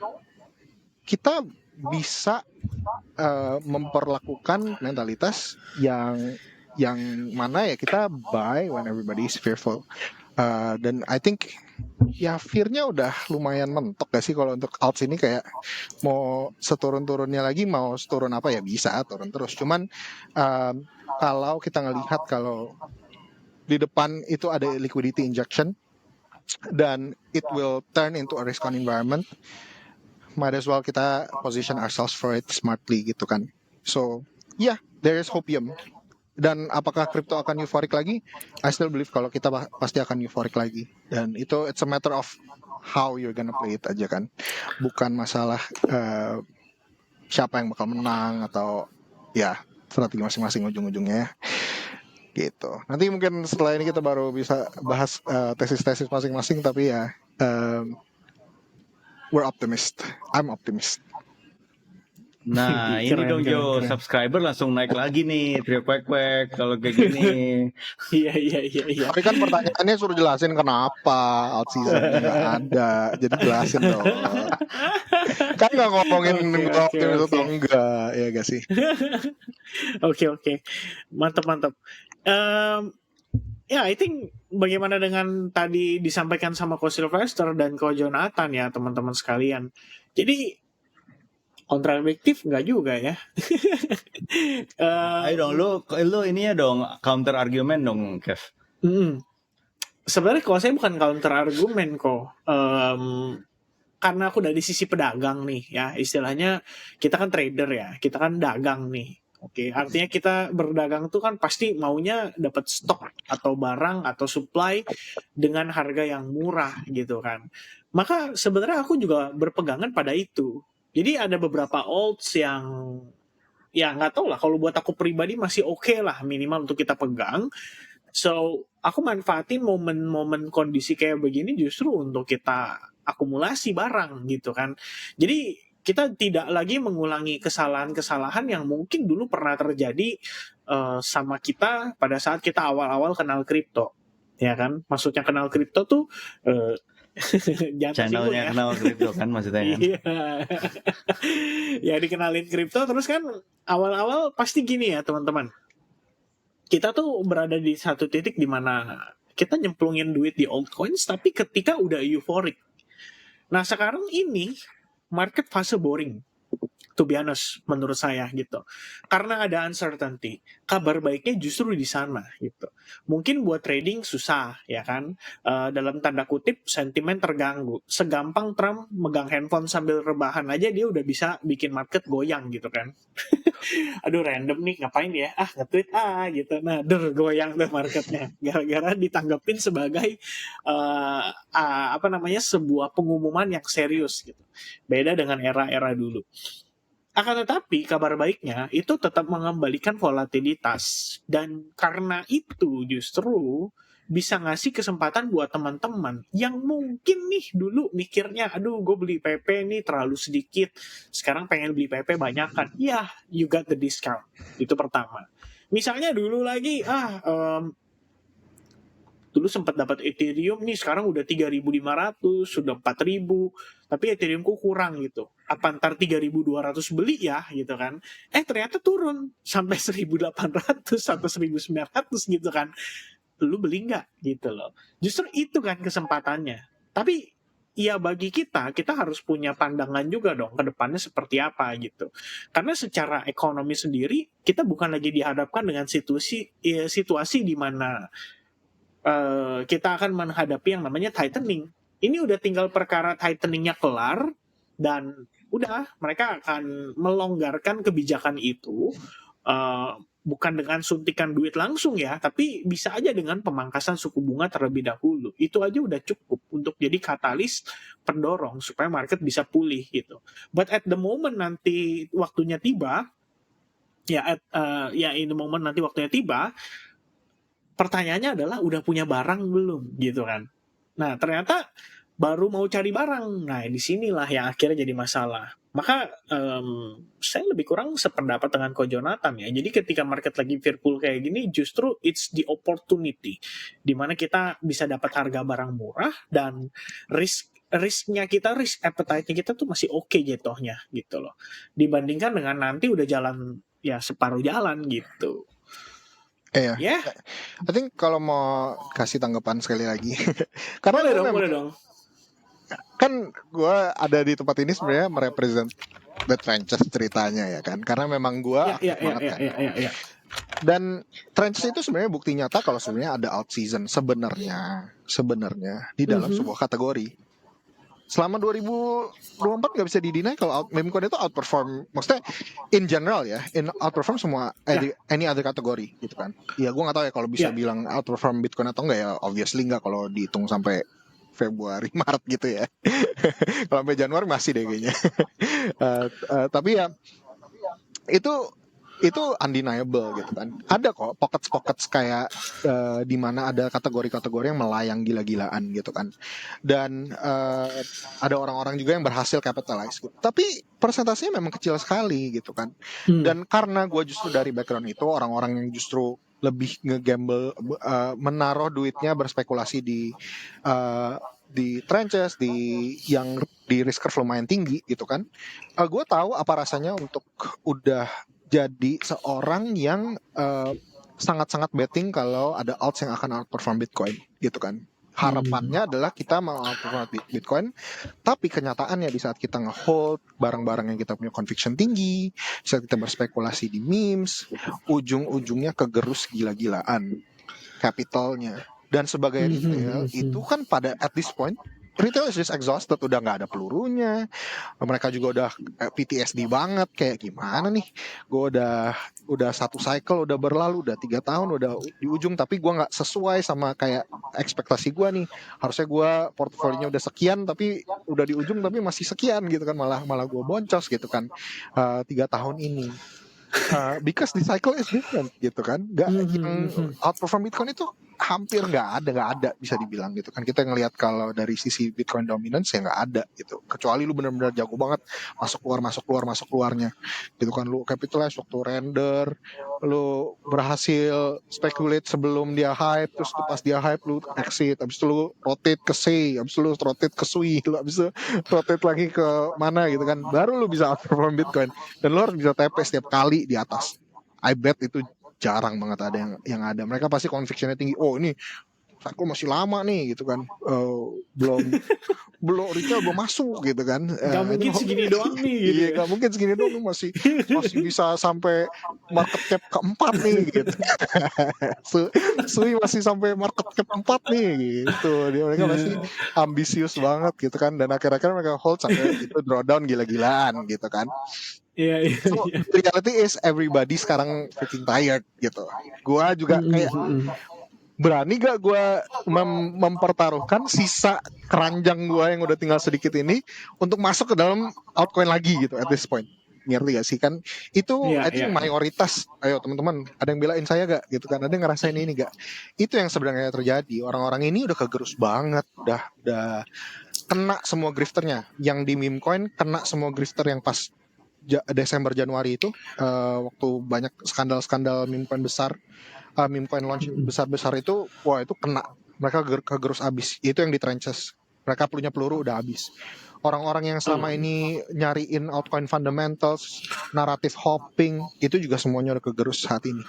kita bisa memperlakukan mentalitas yang mana ya kita buy when everybody is fearful. Dan I think ya fear-nya udah lumayan mentok gak sih kalau untuk alts ini, kayak mau seturun-turunnya lagi, mau seturun apa ya bisa turun terus. Cuman kalau kita ngelihat kalau di depan itu ada liquidity injection dan it will turn into a risk on environment, might as well kita position ourselves for it smartly gitu kan. So yeah, there is hopium. Dan apakah crypto akan euphoric lagi? I still believe kalau kita pasti akan euphoric lagi. Dan itu it's a matter of how you're gonna play it aja kan. Bukan masalah siapa yang bakal menang atau ya strategi masing-masing ujung-ujungnya ya. Gitu. Nanti mungkin setelah ini kita baru bisa bahas tesis-tesis masing-masing, tapi ya we're optimist. I'm optimist. Nah, ini Keren, dong keren, Jo, keren. subscriber langsung naik lagi nih, trio kwek-kwek kalau kayak gini. Iya. Tapi kan pertanyaannya suruh jelasin kenapa out seasonnya nggak ada. Jadi jelasin dong. Kan nggak ngomongin Oke. optimis atau enggak, ya gak sih? Oke. Mantap. Ya, I think bagaimana dengan tadi disampaikan sama Ko Sylvester dan Ko Jonathan ya, teman-teman sekalian. Jadi kontradiktif nggak juga ya? Ayo dong, lu ini ya dong, counter argument dong, Kev. Sebenarnya kalau saya bukan counter argumen kok. Karena aku dari sisi pedagang nih ya, istilahnya kita kan trader ya, kita kan dagang nih. Oke, artinya kita berdagang tuh kan pasti maunya dapat stok atau barang atau supply dengan harga yang murah gitu kan. Maka sebenarnya aku juga berpegangan pada itu. Jadi ada beberapa alts yang ya nggak tahu lah, kalau buat aku pribadi masih oke lah minimal untuk kita pegang. So aku manfaatin momen-momen kondisi kayak begini justru untuk kita akumulasi barang gitu kan. Jadi kita tidak lagi mengulangi kesalahan-kesalahan yang mungkin dulu pernah terjadi sama kita pada saat kita awal-awal kenal kripto, ya kan? Maksudnya kenal kripto tuh jangan tersinggung Channelnya ya. kenal kripto kan maksudnya kan. Iya. Ya dikenalin kripto terus kan awal-awal pasti gini ya teman-teman. Kita tuh berada di satu titik di mana kita nyemplungin duit di altcoins tapi ketika udah euphoric. Nah, sekarang ini market fase boring. To be honest, menurut saya gitu. Karena ada uncertainty, kabar baiknya justru di sana gitu. Mungkin buat trading susah, ya kan? Dalam tanda kutip, sentimen terganggu. Segampang Trump megang handphone sambil rebahan aja dia udah bisa bikin market goyang gitu kan. Aduh random nih ngapain ya? Nge-tweet gitu. Nah, goyang tuh marketnya. Gara-gara ditanggapin sebagai sebuah pengumuman yang serius gitu. Beda dengan era-era dulu. Akan tetapi kabar baiknya itu tetap mengembalikan volatilitas, dan karena itu justru bisa ngasih kesempatan buat teman-teman yang mungkin nih dulu mikirnya aduh gue beli PP nih terlalu sedikit, sekarang pengen beli PP banyak kan, ya you got the discount. Itu pertama. Misalnya dulu lagi dulu sempat dapat Ethereum nih, sekarang udah 3.500, sudah 4.000, tapi Ethereumku kurang gitu. Apa ntar 3.200 beli ya gitu kan. Ternyata turun sampai 1.800 atau 1.900 gitu kan. Lu beli nggak gitu loh. Justru itu kan kesempatannya. Tapi ya bagi kita harus punya pandangan juga dong ke depannya seperti apa gitu. Karena secara ekonomi sendiri kita bukan lagi dihadapkan dengan situasi di mana kita akan menghadapi yang namanya tightening. Ini udah tinggal perkara tighteningnya kelar dan udah mereka akan melonggarkan kebijakan itu bukan dengan suntikan duit langsung ya, tapi bisa aja dengan pemangkasan suku bunga terlebih dahulu. Itu aja udah cukup untuk jadi katalis pendorong supaya market bisa pulih gitu. But at the moment nanti waktunya tiba, ya in the moment nanti waktunya tiba, pertanyaannya adalah udah punya barang belum gitu kan. Nah, ternyata baru mau cari barang. Nah, disinilah yang akhirnya jadi masalah. Maka saya lebih kurang sependapat dengan Ko Jonathan ya. Jadi ketika market lagi fearful kayak gini, justru it's the opportunity di mana kita bisa dapat harga barang murah dan risk appetite-nya kita tuh masih oke jatuhnya gitu loh. Dibandingkan dengan nanti udah jalan ya separuh jalan gitu. Iya. Ya, I think kalau mau kasih tanggapan sekali lagi, karena boleh gua dong, memang- boleh dong. kan gue ada di tempat ini sebenarnya merepresent the trenches ceritanya ya kan, karena memang gue Ya. dan trenches itu sebenarnya bukti nyata kalau sebenarnya ada out season sebenarnya di dalam sebuah kategori. Selama 2024 nggak bisa didinai kalau meme coin itu outperform, maksudnya in general ya, outperform semua any other kategori gitu kan. Ya gue nggak tahu ya kalau bisa bilang outperform Bitcoin atau enggak ya, obviously nggak kalau dihitung sampai Februari Maret gitu ya. Kalau sampai Januari masih deh kayaknya. Tapi ya itu undeniable gitu kan. Ada kok pockets kayak di mana ada kategori-kategori yang melayang gila-gilaan gitu kan. Dan ada orang-orang juga yang berhasil capitalize gitu. Tapi persentasenya memang kecil sekali gitu kan. Dan karena gue justru dari background itu orang-orang yang justru lebih ngegamble, menaruh duitnya berspekulasi di trenches, yang di risk curve lumayan tinggi gitu kan. Gue tahu apa rasanya untuk udah jadi seorang yang sangat-sangat betting kalau ada alts yang akan outperform Bitcoin gitu kan. Harapannya adalah kita mau outperform Bitcoin, tapi kenyataannya di saat kita nge-hold barang-barang yang kita punya conviction tinggi, di saat kita berspekulasi di memes, ujung-ujungnya kegerus gila-gilaan capitalnya. Dan sebagai retail itu kan pada at this point retail is just exhausted, udah nggak ada pelurunya, mereka juga udah PTSD banget, kayak gimana nih, gue udah satu cycle udah berlalu, udah 3 tahun udah di ujung, tapi gue nggak sesuai sama kayak ekspektasi gue nih, harusnya gue portfolionya udah sekian tapi udah di ujung tapi masih sekian gitu kan, malah gue boncos gitu kan 3 tahun ini. Because the cycle is different gitu kan, yang outperform Bitcoin itu hampir nggak ada bisa dibilang gitu kan. Kita ngelihat kalau dari sisi Bitcoin dominance ya nggak ada gitu, kecuali lu benar-benar jago banget masuk keluarnya gitu kan, lu capitalize waktu render, lu berhasil speculate sebelum dia hype, terus pas dia hype lu exit, habis itu lu rotate ke C, habis itu lu rotate ke SUI, lu habis itu rotate lagi ke mana gitu kan, baru lu bisa outperform Bitcoin, dan lu harus bisa TP setiap kali di atas. I bet itu jarang banget ada yang ada. Mereka pasti convictionnya tinggi. Oh ini aku masih lama nih gitu kan. belum retail belum masuk gitu kan. Gak mungkin segini doang nih gitu. Iya, gak mungkin segini doang, masih bisa sampai market cap keempat nih gitu. Sui masih sampai market cap 4 nih gitu. Mereka masih ambisius banget gitu kan, dan akhir-akhir mereka hold sampai itu drawdown gila-gilaan gitu kan. Iya. So, reality is everybody sekarang freaking tired gitu. Gua juga kayak berani gak gue mempertaruhkan sisa keranjang gue yang udah tinggal sedikit ini untuk masuk ke dalam altcoin lagi gitu at this point. Ngerti gak sih kan? Itu I think mayoritas. Ayo teman-teman, ada yang belain saya gak gitu kan? Ada yang ngerasain ini gak? Itu yang sebenarnya terjadi. Orang-orang ini udah kegerus banget, udah kena semua grifternya. Yang di meme coin kena semua grifter yang pas Desember Januari itu, waktu banyak skandal meme coin besar, meme coin launch besar-besar itu, wah itu kena, mereka kegerus abis. Itu yang di trenches, mereka punya peluru udah abis. Orang-orang yang selama ini nyariin altcoin fundamentals, naratif hopping, itu juga semuanya udah kegerus saat ini.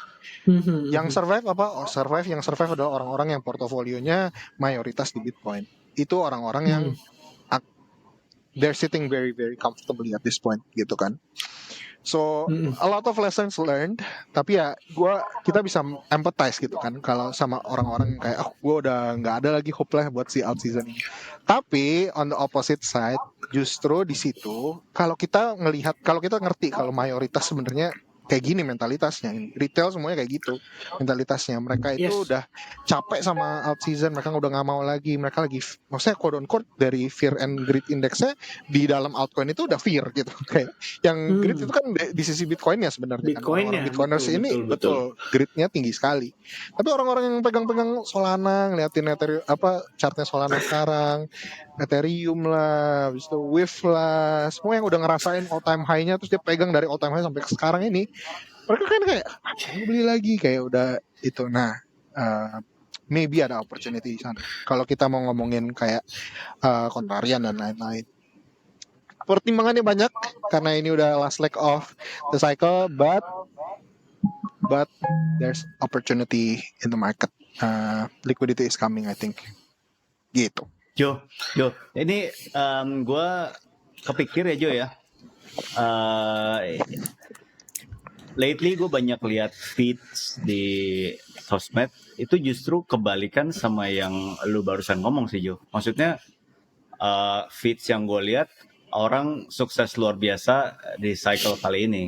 Yang survive apa? Yang survive adalah orang-orang yang portofolionya mayoritas di Bitcoin. Itu orang-orang yang they're sitting very very comfortably at this point gitu kan. So a lot of lessons learned, tapi ya kita bisa empathize gitu kan kalau sama orang-orang kayak gue udah nggak ada lagi hope lah buat si out season ini. Tapi on the opposite side, justru di situ kalau kita ngerti kalau mayoritas sebenarnya kayak gini mentalitasnya. Retail semuanya kayak gitu mentalitasnya. Mereka itu Yes. udah capek sama out season, mereka udah nggak mau lagi. Mereka lagi, maksudnya quote on quote dari fear and greed indexnya di dalam altcoin itu udah fear gitu. Kayak yang greed itu kan di sisi Bitcoinnya sebenarnya kan. Orang-orang Bitcoinnya, Bitcoiners betul, ini betul, betul. greednya tinggi sekali. Tapi orang-orang yang pegang-pegang Solana, ngeliatin Ethereum, chartnya Solana sekarang, Ethereum lah, habis itu Wave lah, semua yang udah ngerasain all time high-nya, terus dia pegang dari all time high sampai ke sekarang ini, mereka kan kayak beli lagi, kayak udah itu. Nah, maybe ada opportunity di sana. Kalau kita mau ngomongin kayak kontrarian dan lain-lain, pertimbangannya banyak karena ini udah last leg of the cycle, but there's opportunity in the market. Liquidity is coming, I think. Gitu. Jo, ini gue kepikir ya Jo ya. Lately gue banyak lihat feeds di sosmed itu justru kebalikan sama yang lu barusan ngomong sih Jo. Maksudnya feeds yang gue lihat orang sukses luar biasa di cycle kali ini.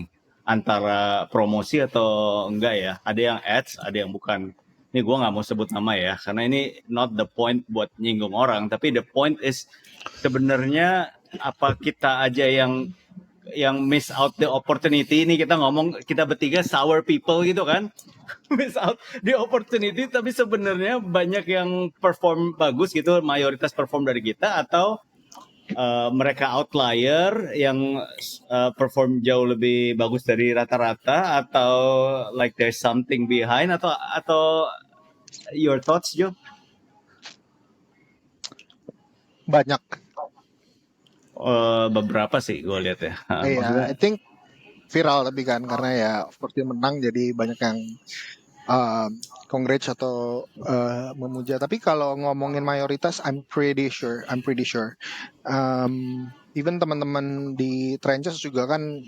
Antara promosi atau enggak ya. Ada yang ads, ada yang bukan. Ini gue nggak mau sebut nama ya, karena ini not the point buat nyinggung orang. Tapi the point is sebenarnya apa kita aja yang miss out the opportunity. Ini kita ngomong, kita bertiga sour people gitu kan. Miss out the opportunity, tapi sebenarnya banyak yang perform bagus gitu, mayoritas perform dari kita, atau mereka outlier yang perform jauh lebih bagus dari rata-rata, atau like there's something behind, atau your thoughts Jo? Banyak. Beberapa sih gue lihat ya. Iya, I think viral tapi kan karena ya of course dia menang jadi banyak yang congrats atau memuja. Tapi kalau ngomongin mayoritas, I'm pretty sure. Even teman-teman di trenches juga kan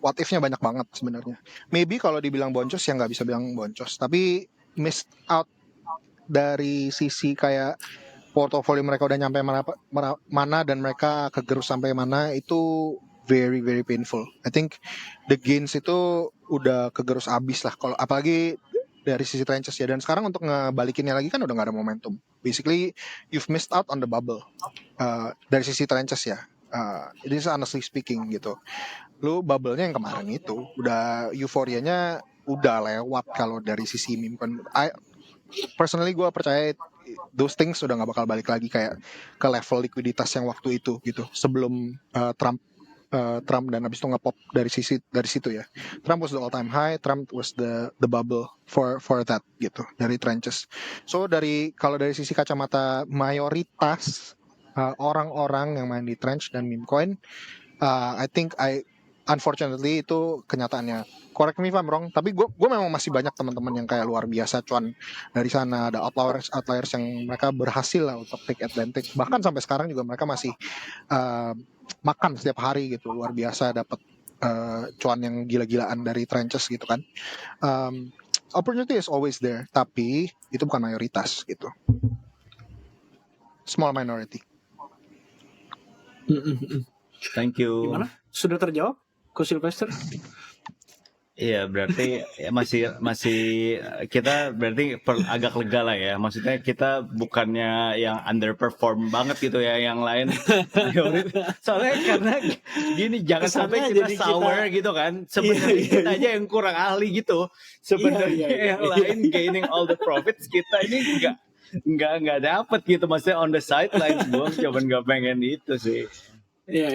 what if-nya banyak banget sebenarnya. Maybe kalau dibilang boncos ya nggak bisa bilang boncos. Tapi missed out dari sisi kayak portofolio mereka udah nyampe mana dan mereka kegerus sampai mana, itu very very painful. I think the gains itu udah kegerus abis lah. Kalau apalagi dari sisi trenches ya, dan sekarang untuk ngebalikinnya lagi kan udah nggak ada momentum. Basically you've missed out on the bubble dari sisi trenches ya. This is honestly speaking gitu. Lu bubble-nya yang kemarin itu udah euforianya udah lewat kalau dari sisi meme kan. Personally gue percaya those things udah nggak bakal balik lagi kayak ke level likuiditas yang waktu itu gitu sebelum Trump dan abis itu nge-pop dari situ ya. Trump was the all time high, Trump was the bubble for that gitu dari trenches. So kalau dari sisi kacamata mayoritas orang-orang yang main di trench dan meme coin, I think unfortunately itu kenyataannya. Correct me if I'm wrong, tapi gue memang masih banyak teman-teman yang kayak luar biasa cuan dari sana. Ada outliers yang mereka berhasil lah untuk take advantage. Bahkan sampai sekarang juga mereka masih makan setiap hari gitu, luar biasa dapat cuan yang gila-gilaan dari trenches gitu kan. Opportunity is always there, tapi itu bukan mayoritas gitu. Small minority. Thank you. Gimana? Sudah terjawab, Ko Sylvester? Iya, berarti ya masih kita berarti agak lega lah ya. Maksudnya kita bukannya yang underperform banget gitu ya yang lain. Soalnya karena gini, jangan sampai kita sour gitu kan. Sebenarnya kita aja yang kurang ahli gitu. Sebenarnya yang lain gaining all the profits, kita ini nggak dapet gitu. Maksudnya on the sidelines, gue coba nggak pengen itu sih.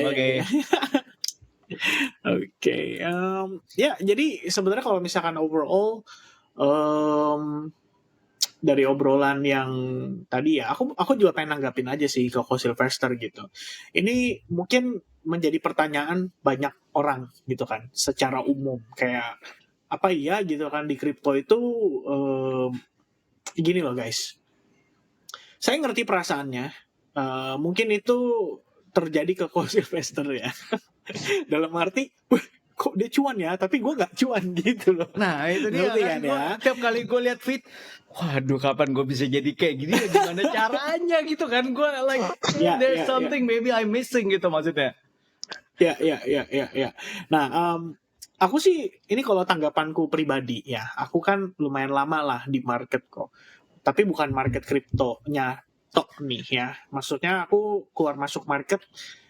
Oke. Oke, ya jadi sebenarnya kalau misalkan overall dari obrolan yang tadi ya, aku juga pengen nanggapin aja sih ke Ko Sylvester gitu. Ini mungkin menjadi pertanyaan banyak orang gitu kan, secara umum kayak apa iya gitu kan di kripto itu gini loh guys. Saya ngerti perasaannya, mungkin itu terjadi ke Ko Sylvester ya. Dalam arti, kok dia cuan ya, tapi gue gak cuan gitu loh. Nah itu dia kan, ya. Tiap kali gue lihat feed, waduh kapan gue bisa jadi kayak gini ya, gimana caranya gitu kan. Gue like, there's something maybe I'm missing gitu maksudnya. Ya. Nah, aku sih ini kalau tanggapanku pribadi ya, aku kan lumayan lama lah di market kok. Tapi bukan market kriptonya tok nih ya. Maksudnya aku keluar masuk market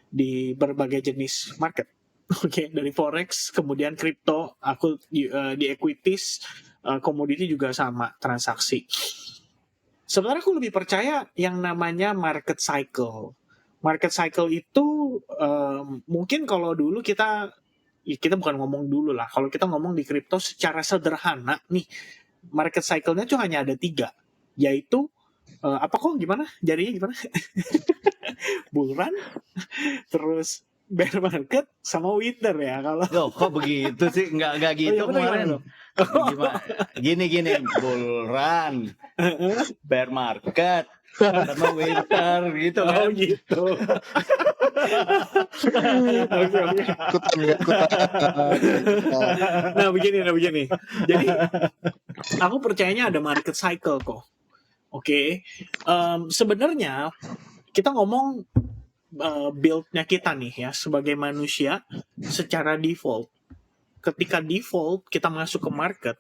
di berbagai jenis market. Oke, dari forex, kemudian kripto, aku di equities, komoditi juga sama transaksi. Sebenarnya aku lebih percaya yang namanya market cycle. Market cycle itu mungkin kalau dulu kita bukan ngomong dulu lah. Kalau kita ngomong di kripto secara sederhana nih, market cycle-nya tuh hanya ada 3, yaitu apa kok gimana? Jadinya gimana? Bull run, terus bear market sama winter ya kalau. Loh, kok begitu sih? Enggak Oh gitu ya benar kemarin. gimana? Gimana? Gini, bull run, bear market, sama winter gitu Oh kan. gitu. Oke. Ikutan nggak ikutan. Nah begini. Jadi aku percayanya ada market cycle kok. Oke. Sebenarnya kita ngomong build-nya kita nih ya sebagai manusia secara default. Ketika default kita masuk ke market,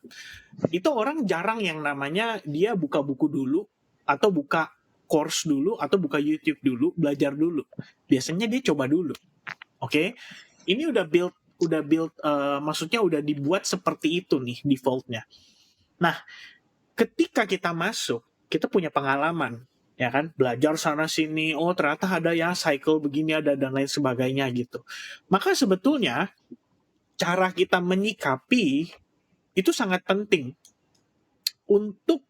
itu orang jarang yang namanya dia buka buku dulu atau buka course dulu atau buka YouTube dulu, belajar dulu. Biasanya dia coba dulu. Oke. Ini udah build maksudnya udah dibuat seperti itu nih defaultnya. Nah, ketika kita masuk, kita punya pengalaman, ya kan? Belajar sana sini, oh ternyata ada ya cycle begini ada dan lain sebagainya gitu. Maka sebetulnya cara kita menyikapi itu sangat penting untuk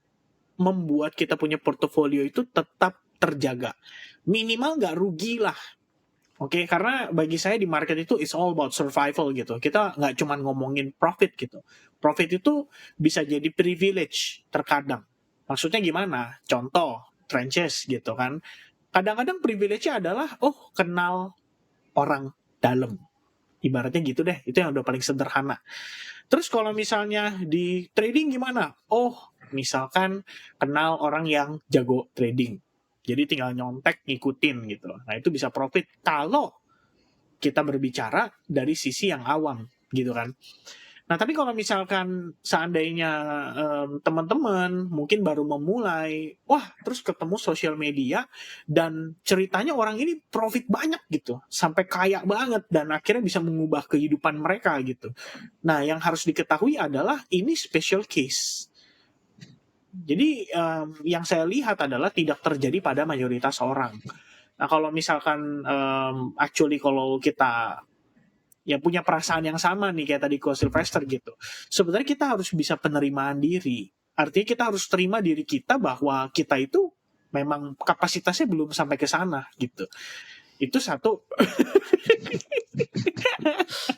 membuat kita punya portofolio itu tetap terjaga. Minimal nggak rugi lah. Oke, karena bagi saya di market itu it's all about survival gitu. Kita nggak cuma ngomongin profit gitu. Profit itu bisa jadi privilege terkadang. Maksudnya gimana? Contoh, trenches gitu kan. Kadang-kadang privilege-nya adalah, kenal orang dalam. Ibaratnya gitu deh, itu yang udah paling sederhana. Terus kalau misalnya di trading gimana? Misalkan kenal orang yang jago trading. Jadi tinggal nyontek, ngikutin gitu. Nah itu bisa profit kalau kita berbicara dari sisi yang awam gitu kan. Nah tapi kalau misalkan seandainya teman-teman mungkin baru memulai, terus ketemu sosial media dan ceritanya orang ini profit banyak gitu, sampai kaya banget dan akhirnya bisa mengubah kehidupan mereka gitu. Nah yang harus diketahui adalah ini special case. Jadi yang saya lihat adalah tidak terjadi pada mayoritas orang. Nah kalau misalkan actually kalau kita ya punya perasaan yang sama nih kayak tadi Ko Sylvester gitu. Sebenarnya kita harus bisa penerimaan diri. Artinya kita harus terima diri kita bahwa kita itu memang kapasitasnya belum sampai ke sana gitu. Itu satu.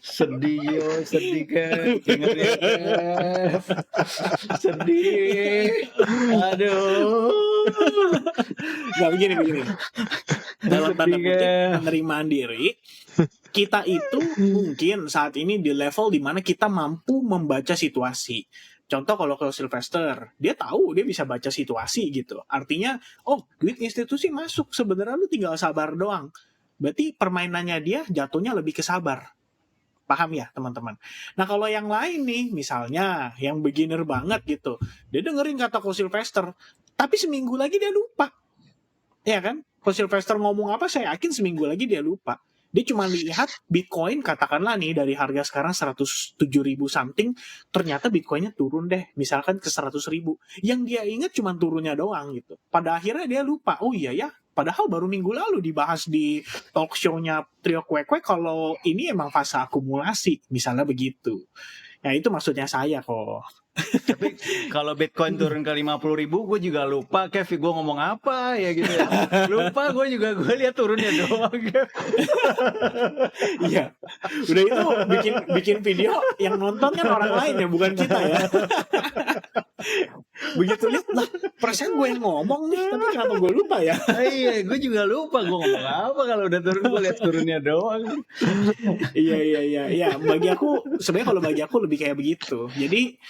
Sedih kan, sedih, aduh. Nggak begini. Dalam tanda kutip penerimaan diri, kita itu mungkin saat ini di level dimana kita mampu membaca situasi. Contoh kalau ke Sylvester, dia tahu dia bisa baca situasi gitu. Artinya, duit institusi masuk, sebenarnya lu tinggal sabar doang. Berarti permainannya dia jatuhnya lebih ke sabar. Paham ya teman-teman? Nah kalau yang lain nih, misalnya yang beginner banget gitu, dia dengerin kata Ko Sylvester, tapi seminggu lagi dia lupa. Ya kan? Ko Sylvester ngomong apa, saya yakin seminggu lagi dia lupa. Dia cuma lihat Bitcoin, katakanlah nih dari harga sekarang 107.000 something, ternyata Bitcoinnya turun deh, misalkan ke 100.000. Yang dia ingat cuma turunnya doang gitu. Pada akhirnya dia lupa, oh iya ya, padahal baru minggu lalu dibahas di talk show-nya Trio Kwek kalau ini emang fase akumulasi, misalnya begitu. Nah itu maksudnya saya kok. Tapi kalau Bitcoin turun ke 50.000, gue juga lupa, Kev, gue ngomong apa ya gitu. Lupa gue lihat turunnya doang, Kev. Iya, udah itu bikin video yang nonton kan orang lain ya, bukan kita ya. Begitu lihat lah, perasaan gue yang ngomong nih, tapi kenapa gue lupa ya? Iya, gue juga lupa gue ngomong apa kalau udah turun, gue lihat turunnya doang. Iya. Sebenarnya bagi aku lebih kayak begitu. Jadi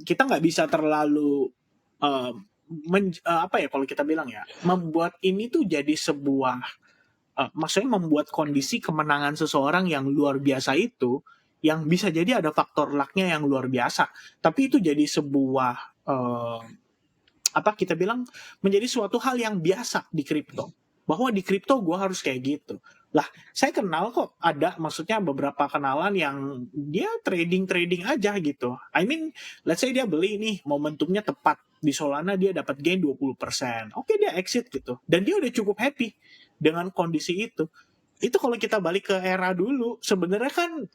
kita nggak bisa terlalu kalau kita bilang ya, membuat ini tuh jadi sebuah maksudnya membuat kondisi kemenangan seseorang yang luar biasa itu yang bisa jadi ada faktor luck-nya yang luar biasa. Tapi itu jadi sebuah kita bilang menjadi suatu hal yang biasa di kripto. Bahwa di kripto gue harus kayak gitu. Lah, saya kenal kok ada maksudnya beberapa kenalan yang dia trading aja gitu. I mean, let's say dia beli nih, momentumnya tepat. Di Solana dia dapat gain 20%. Oke, dia exit gitu. Dan dia udah cukup happy dengan kondisi itu. Itu kalau kita balik ke era dulu, sebenarnya kan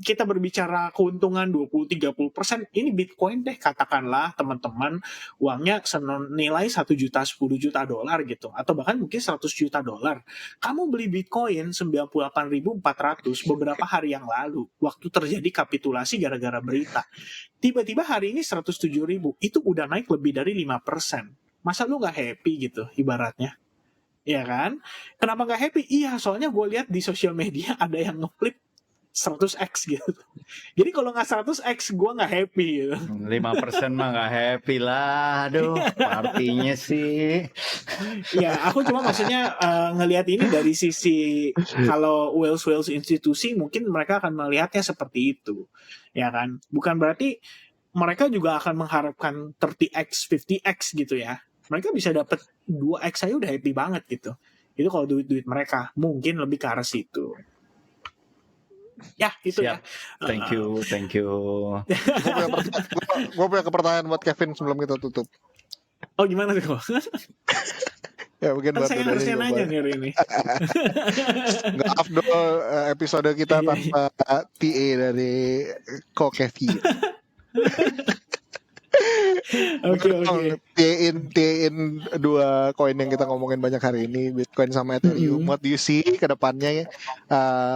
kita berbicara keuntungan 20-30%, ini Bitcoin deh katakanlah teman-teman, uangnya senilai 1 juta, 10 juta dolar gitu, atau bahkan mungkin 100 juta dolar. Kamu beli Bitcoin 98.400 beberapa hari yang lalu, waktu terjadi kapitulasi gara-gara berita. Tiba-tiba hari ini 107.000, itu udah naik lebih dari 5%. Masa lu gak happy gitu ibaratnya? Ya kan? Kenapa gak happy? Iya, soalnya gue lihat di sosial media ada yang ngeflip 100x gitu. Jadi kalau nggak 100x gue nggak happy gitu. 5% mah nggak happy lah. Aduh, artinya sih. Ya, aku cuma maksudnya ngelihat ini dari sisi kalau Wales institusi mungkin mereka akan melihatnya seperti itu. Ya kan? Bukan berarti mereka juga akan mengharapkan 30x, 50x gitu ya. Mereka bisa dapat 2x aja udah happy banget gitu. Itu kalau duit-duit mereka mungkin lebih ke arah situ. Ya, itu Siap. ya. Thank you. Gue punya pertanyaan buat Kevin sebelum kita tutup. Oh, gimana tuh? Ya mungkin Kan buat saya harusnya nanya nih hari ini. Nggak afdol episode kita tanpa TA dari Ko Kevin. Oke. TA-in dua koin yang kita ngomongin banyak hari ini, Bitcoin sama Ethereum. What do you see ke depannya?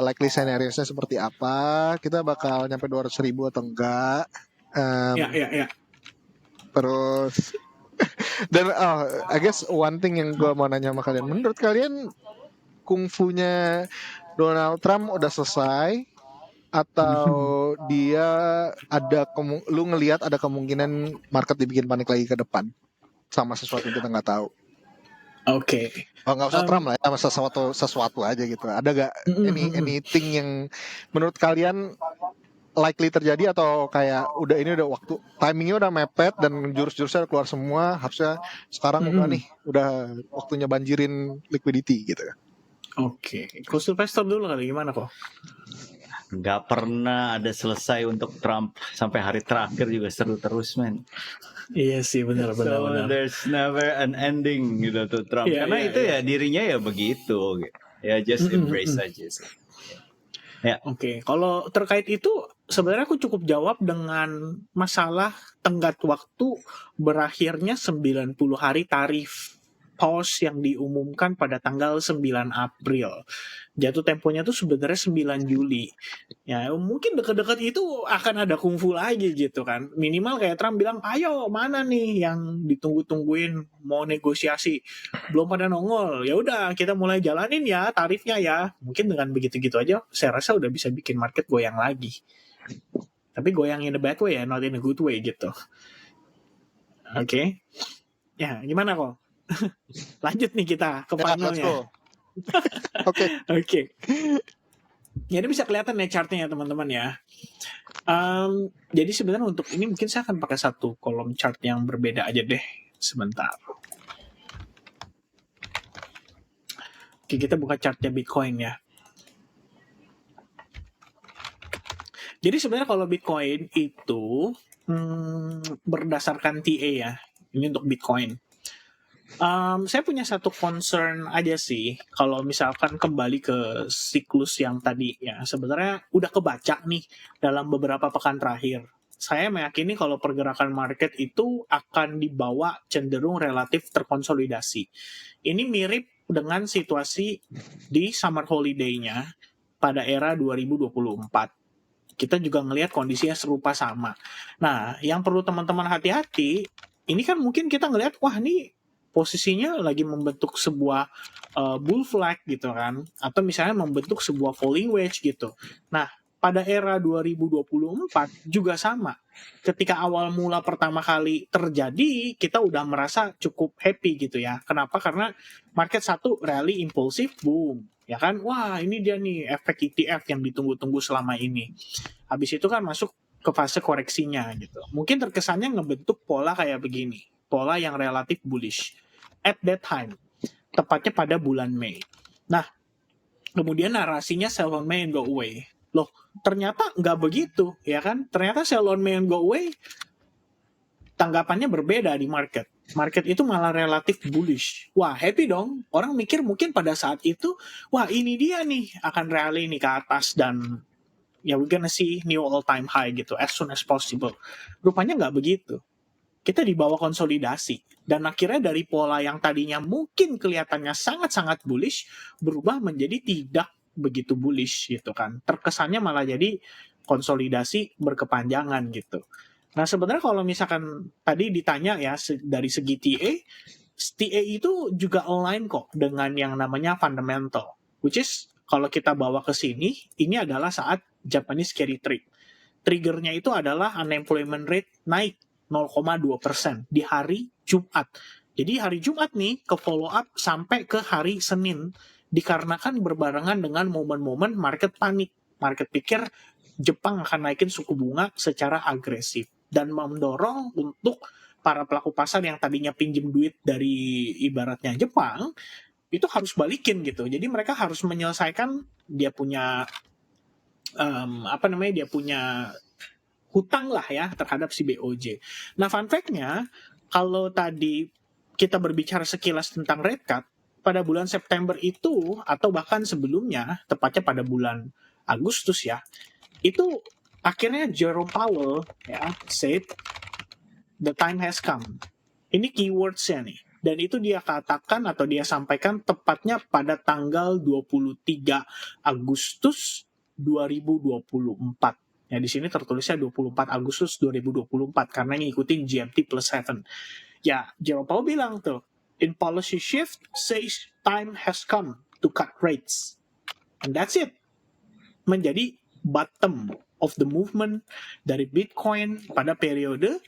Likely scenario-nya seperti apa? Kita bakal nyampe 200.000 atau enggak? Ya. Terus dan I guess one thing yang gue mau nanya sama kalian, menurut kalian kungfunya Donald Trump udah selesai atau dia lu ngelihat ada kemungkinan market dibikin panik lagi ke depan sama sesuatu yang kita nggak tahu? Oke. Nggak usah Trump lah ya, sama sesuatu aja gitu. Ada gak anything yang menurut kalian likely terjadi, atau kayak udah waktu timingnya udah mepet dan jurus-jurusnya keluar semua, harusnya sekarang udah waktunya banjirin liquidity gitu? Oke. Cool Sylvester dulu kali, gimana kok? Nggak pernah ada selesai untuk Trump, sampai hari terakhir juga seru terus, man. Iya sih, benar. So there's never an ending gitu tuh Trump. Karena itu ya dirinya ya begitu. Ya just embrace aja sih. Ya. Oke, kalau terkait itu sebenarnya aku cukup jawab dengan masalah tenggat waktu berakhirnya 90 hari tarif pause yang diumumkan pada tanggal 9 April. Jatuh temponya tuh sebenarnya 9 Juli. Ya, mungkin dekat-dekat itu akan ada kungfu lagi gitu kan. Minimal kayak Trump bilang, "Ayo, mana nih yang ditunggu-tungguin mau negosiasi? Belum pada nongol. Ya udah, kita mulai jalanin ya tarifnya ya." Mungkin dengan begitu-gitu aja saya rasa udah bisa bikin market goyang lagi. Tapi goyang in a bad way ya, not in a good way gitu. Oke. Ya, gimana kok? Lanjut nih kita ke finalnya. Oke. Ya, ini bisa kelihatan ya chartnya ya teman-teman ya. Jadi sebenarnya untuk ini mungkin saya akan pakai satu kolom chart yang berbeda aja deh. Sebentar. Oke, kita buka chartnya Bitcoin ya. Jadi sebenarnya kalau Bitcoin itu berdasarkan TA ya. Ini untuk Bitcoin. Saya punya satu concern aja sih, kalau misalkan kembali ke siklus yang tadi ya, sebenarnya udah kebaca nih dalam beberapa pekan terakhir. Saya meyakini kalau pergerakan market itu akan dibawa cenderung relatif terkonsolidasi. Ini mirip dengan situasi di summer holiday-nya pada era 2024. Kita juga ngelihat kondisinya serupa sama. Nah, yang perlu teman-teman hati-hati, ini kan mungkin kita ngelihat, wah ini posisinya lagi membentuk sebuah bull flag gitu kan, atau misalnya membentuk sebuah falling wedge gitu. Nah, pada era 2024 juga sama. Ketika awal mula pertama kali terjadi, kita udah merasa cukup happy gitu ya. Kenapa? Karena market satu rally impulsif, boom. ya kan? Wah, ini dia nih efek ETF yang ditunggu-tunggu selama ini. Habis itu kan masuk ke fase koreksinya gitu. Mungkin terkesannya ngebentuk pola kayak begini, pola yang relatif bullish at that time, tepatnya pada bulan Mei. Nah, kemudian narasinya sell on May and go away. Loh, ternyata nggak begitu, ya kan? Ternyata sell on May and go away tanggapannya berbeda di market. Market itu malah relatif bullish. Wah, happy dong. Orang mikir mungkin pada saat itu, wah ini dia nih akan rally nih ke atas dan ya we're gonna see new all time high gitu as soon as possible. Rupanya nggak begitu. Kita dibawa konsolidasi dan akhirnya dari pola yang tadinya mungkin kelihatannya sangat-sangat bullish berubah menjadi tidak begitu bullish gitu kan. Terkesannya malah jadi konsolidasi berkepanjangan gitu. Nah, sebenarnya kalau misalkan tadi ditanya ya dari segi TA itu juga align kok dengan yang namanya fundamental, which is kalau kita bawa ke sini, ini adalah saat Japanese carry trade. Triggernya itu adalah unemployment rate naik 0,2% di hari Jumat. Jadi hari Jumat nih ke follow up sampai ke hari Senin dikarenakan berbarengan dengan momen-momen market panik. Market pikir Jepang akan naikin suku bunga secara agresif dan mendorong untuk para pelaku pasar yang tadinya pinjem duit dari ibaratnya Jepang itu harus balikin gitu. Jadi mereka harus menyelesaikan dia punya dia punya hutang lah ya terhadap si BOJ. Nah, fun fact-nya, kalau tadi kita berbicara sekilas tentang rate cut, pada bulan September itu, atau bahkan sebelumnya, tepatnya pada bulan Agustus ya, itu akhirnya Jerome Powell ya said, the time has come. Ini keywords-nya nih. Dan itu dia katakan atau dia sampaikan tepatnya pada tanggal 23 Agustus 2024. Ya, di sini tertulisnya 24 Agustus 2024 karena ngikutin GMT plus 7. Ya, Jerome Powell bilang tuh, in policy shift says time has come to cut rates. And that's it. Menjadi bottom of the movement dari Bitcoin pada periode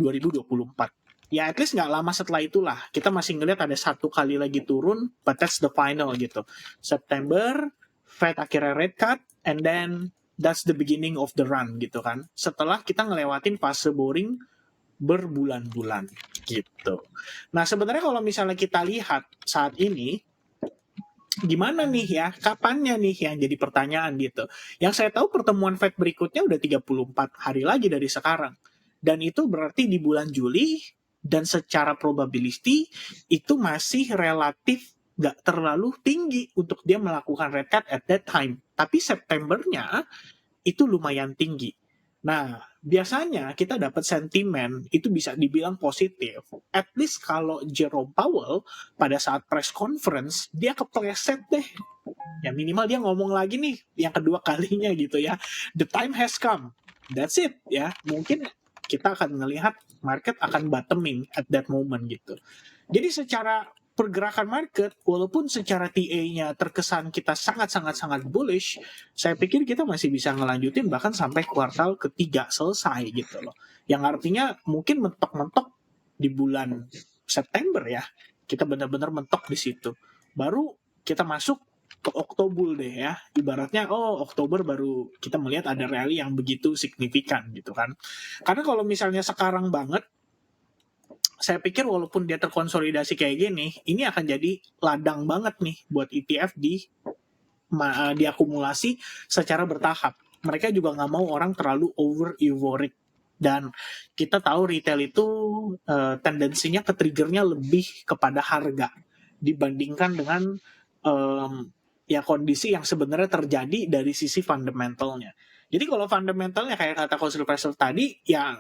2024. Ya, at least nggak lama setelah itulah. Kita masih ngeliat ada satu kali lagi turun, but that's the final gitu. September, Fed akhirnya rate cut, and then that's the beginning of the run gitu kan. Setelah kita ngelewatin fase boring berbulan-bulan gitu. Nah, sebenarnya kalau misalnya kita lihat saat ini, gimana nih ya, kapannya nih yang jadi pertanyaan gitu. Yang saya tahu pertemuan Fed berikutnya udah 34 hari lagi dari sekarang. Dan itu berarti di bulan Juli, dan secara probability itu masih relatif gak terlalu tinggi untuk dia melakukan rate cut at that time. Tapi Septembernya itu lumayan tinggi. Nah, biasanya kita dapat sentimen itu bisa dibilang positif. At least kalau Jerome Powell pada saat press conference, dia kepleset deh. Ya minimal dia ngomong lagi nih, yang kedua kalinya gitu ya. The time has come. That's it ya. Mungkin kita akan melihat market akan bottoming at that moment gitu. Jadi secara pergerakan market, walaupun secara TA-nya terkesan kita sangat-sangat bullish, saya pikir kita masih bisa ngelanjutin bahkan sampai kuartal ketiga selesai gitu loh. Yang artinya mungkin mentok-mentok di bulan September ya, kita benar-benar mentok di situ. Baru kita masuk ke Oktober deh ya, ibaratnya Oktober baru kita melihat ada rally yang begitu signifikan gitu kan. Karena kalau misalnya sekarang banget, saya pikir walaupun dia terkonsolidasi kayak gini, ini akan jadi ladang banget nih buat ETF diakumulasi secara bertahap. Mereka juga nggak mau orang terlalu over euphoric. Dan kita tahu retail itu tendensinya ke triggernya lebih kepada harga dibandingkan dengan ya kondisi yang sebenarnya terjadi dari sisi fundamentalnya. Jadi kalau fundamentalnya kayak kata Coach Professor tadi, ya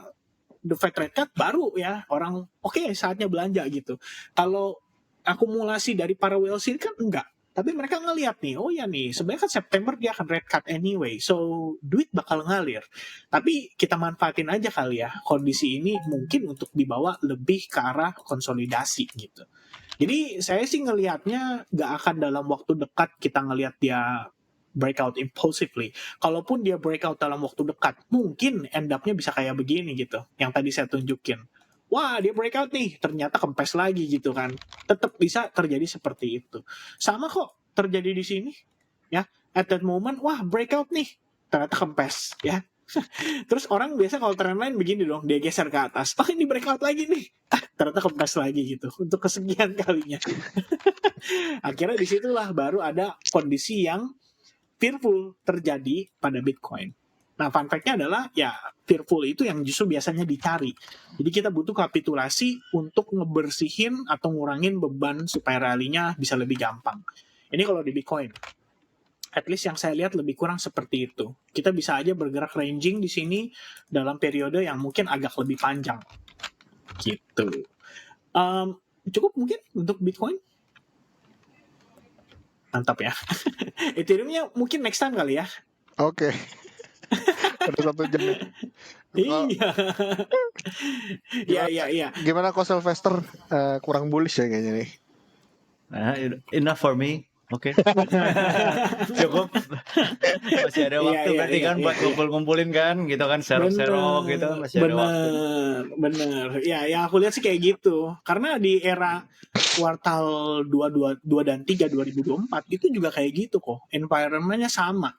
the Fed rate cut baru ya orang oke, saatnya belanja gitu. Kalau akumulasi dari para whales kan enggak. Tapi mereka ngelihat nih, oh ya nih, sebenarnya kan September dia akan rate cut anyway, so duit bakal ngalir. Tapi kita manfaatin aja kali ya kondisi ini mungkin untuk dibawa lebih ke arah konsolidasi gitu. Jadi saya sih ngelihatnya gak akan dalam waktu dekat kita ngelihat dia breakout impulsively. Kalaupun dia breakout dalam waktu dekat, mungkin end up-nya bisa kayak begini gitu, yang tadi saya tunjukin. Wah, dia breakout nih, ternyata kempes lagi gitu kan. Tetap bisa terjadi seperti itu. Sama kok terjadi di sini, ya. At that moment, wah breakout nih, ternyata kempes, ya. Terus orang biasa kalau trendline begini dong, dia geser ke atas, oh ini breakout lagi nih, ternyata kempes lagi gitu, untuk kesekian kalinya. Akhirnya disitulah baru ada kondisi yang fearful terjadi pada Bitcoin. Nah, fun fact-nya adalah ya fearful itu yang justru biasanya dicari. Jadi kita butuh kapitulasi untuk ngebersihin atau ngurangin beban supaya rally-nya bisa lebih gampang. Ini kalau di Bitcoin. At least yang saya lihat lebih kurang seperti itu. Kita bisa aja bergerak ranging di sini dalam periode yang mungkin agak lebih panjang. Gitu. Cukup mungkin untuk Bitcoin? Mantap ya. Ethereum-nya mungkin next time kali ya. Oke. Ada 1 jam. Iya. Iya. Gimana kok Sylvester? Kurang bullish ya kayaknya nih. Enough for me. Oke. Cukup. Masih ada waktu berarti kan buat ngumpul-ngumpulin kan gitu kan, serok-serok gitu masih ada waktu. Bener. Ya aku lihat sih kayak gitu. Karena di era kuartal 2 dan 3 2024 itu juga kayak gitu kok. Environment-nya sama.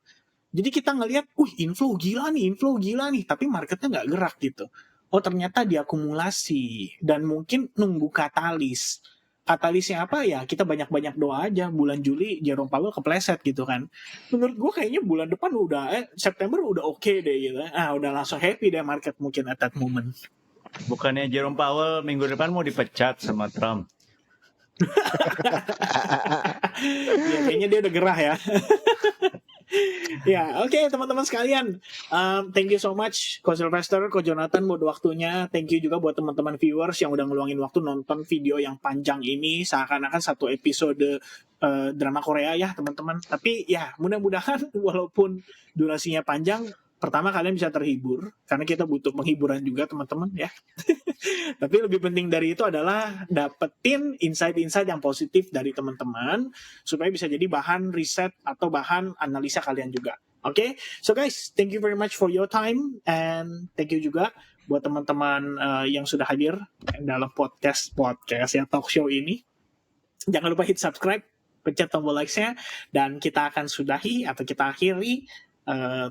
Jadi kita ngelihat, inflow gila nih, tapi marketnya nggak gerak gitu. Oh ternyata diakumulasi dan mungkin nunggu katalis. Katalisnya apa ya? Kita banyak-banyak doa aja. Bulan Juli Jerome Powell kepleset gitu kan. Menurut gue kayaknya bulan depan September udah oke deh gitu. Udah langsung happy deh market mungkin at that moment. Bukannya Jerome Powell minggu depan mau dipecat sama Trump? Ya kayaknya dia udah gerah ya. Ya, oke, teman-teman sekalian. Thank you so much, Ko Sylvester, Ko Jonathan buat waktunya. Thank you juga buat teman-teman viewers yang udah ngeluangin waktu nonton video yang panjang ini. Seakan-akan satu episode drama Korea ya, teman-teman. Tapi ya, mudah-mudahan walaupun durasinya panjang, pertama kalian bisa terhibur. Karena kita butuh penghiburan juga, teman-teman ya. Tapi lebih penting dari itu adalah dapetin insight-insight yang positif dari teman-teman supaya bisa jadi bahan riset atau bahan analisa kalian juga. Oke, so guys, thank you very much for your time and thank you juga buat teman-teman yang sudah hadir dalam podcast ya talk show ini. Jangan lupa hit subscribe, pencet tombol like-nya dan kita akan sudahi atau kita akhiri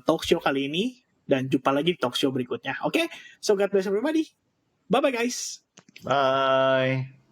talk show kali ini dan jumpa lagi di talk show berikutnya. Oke, so God bless everybody. Bye-bye guys. Bye.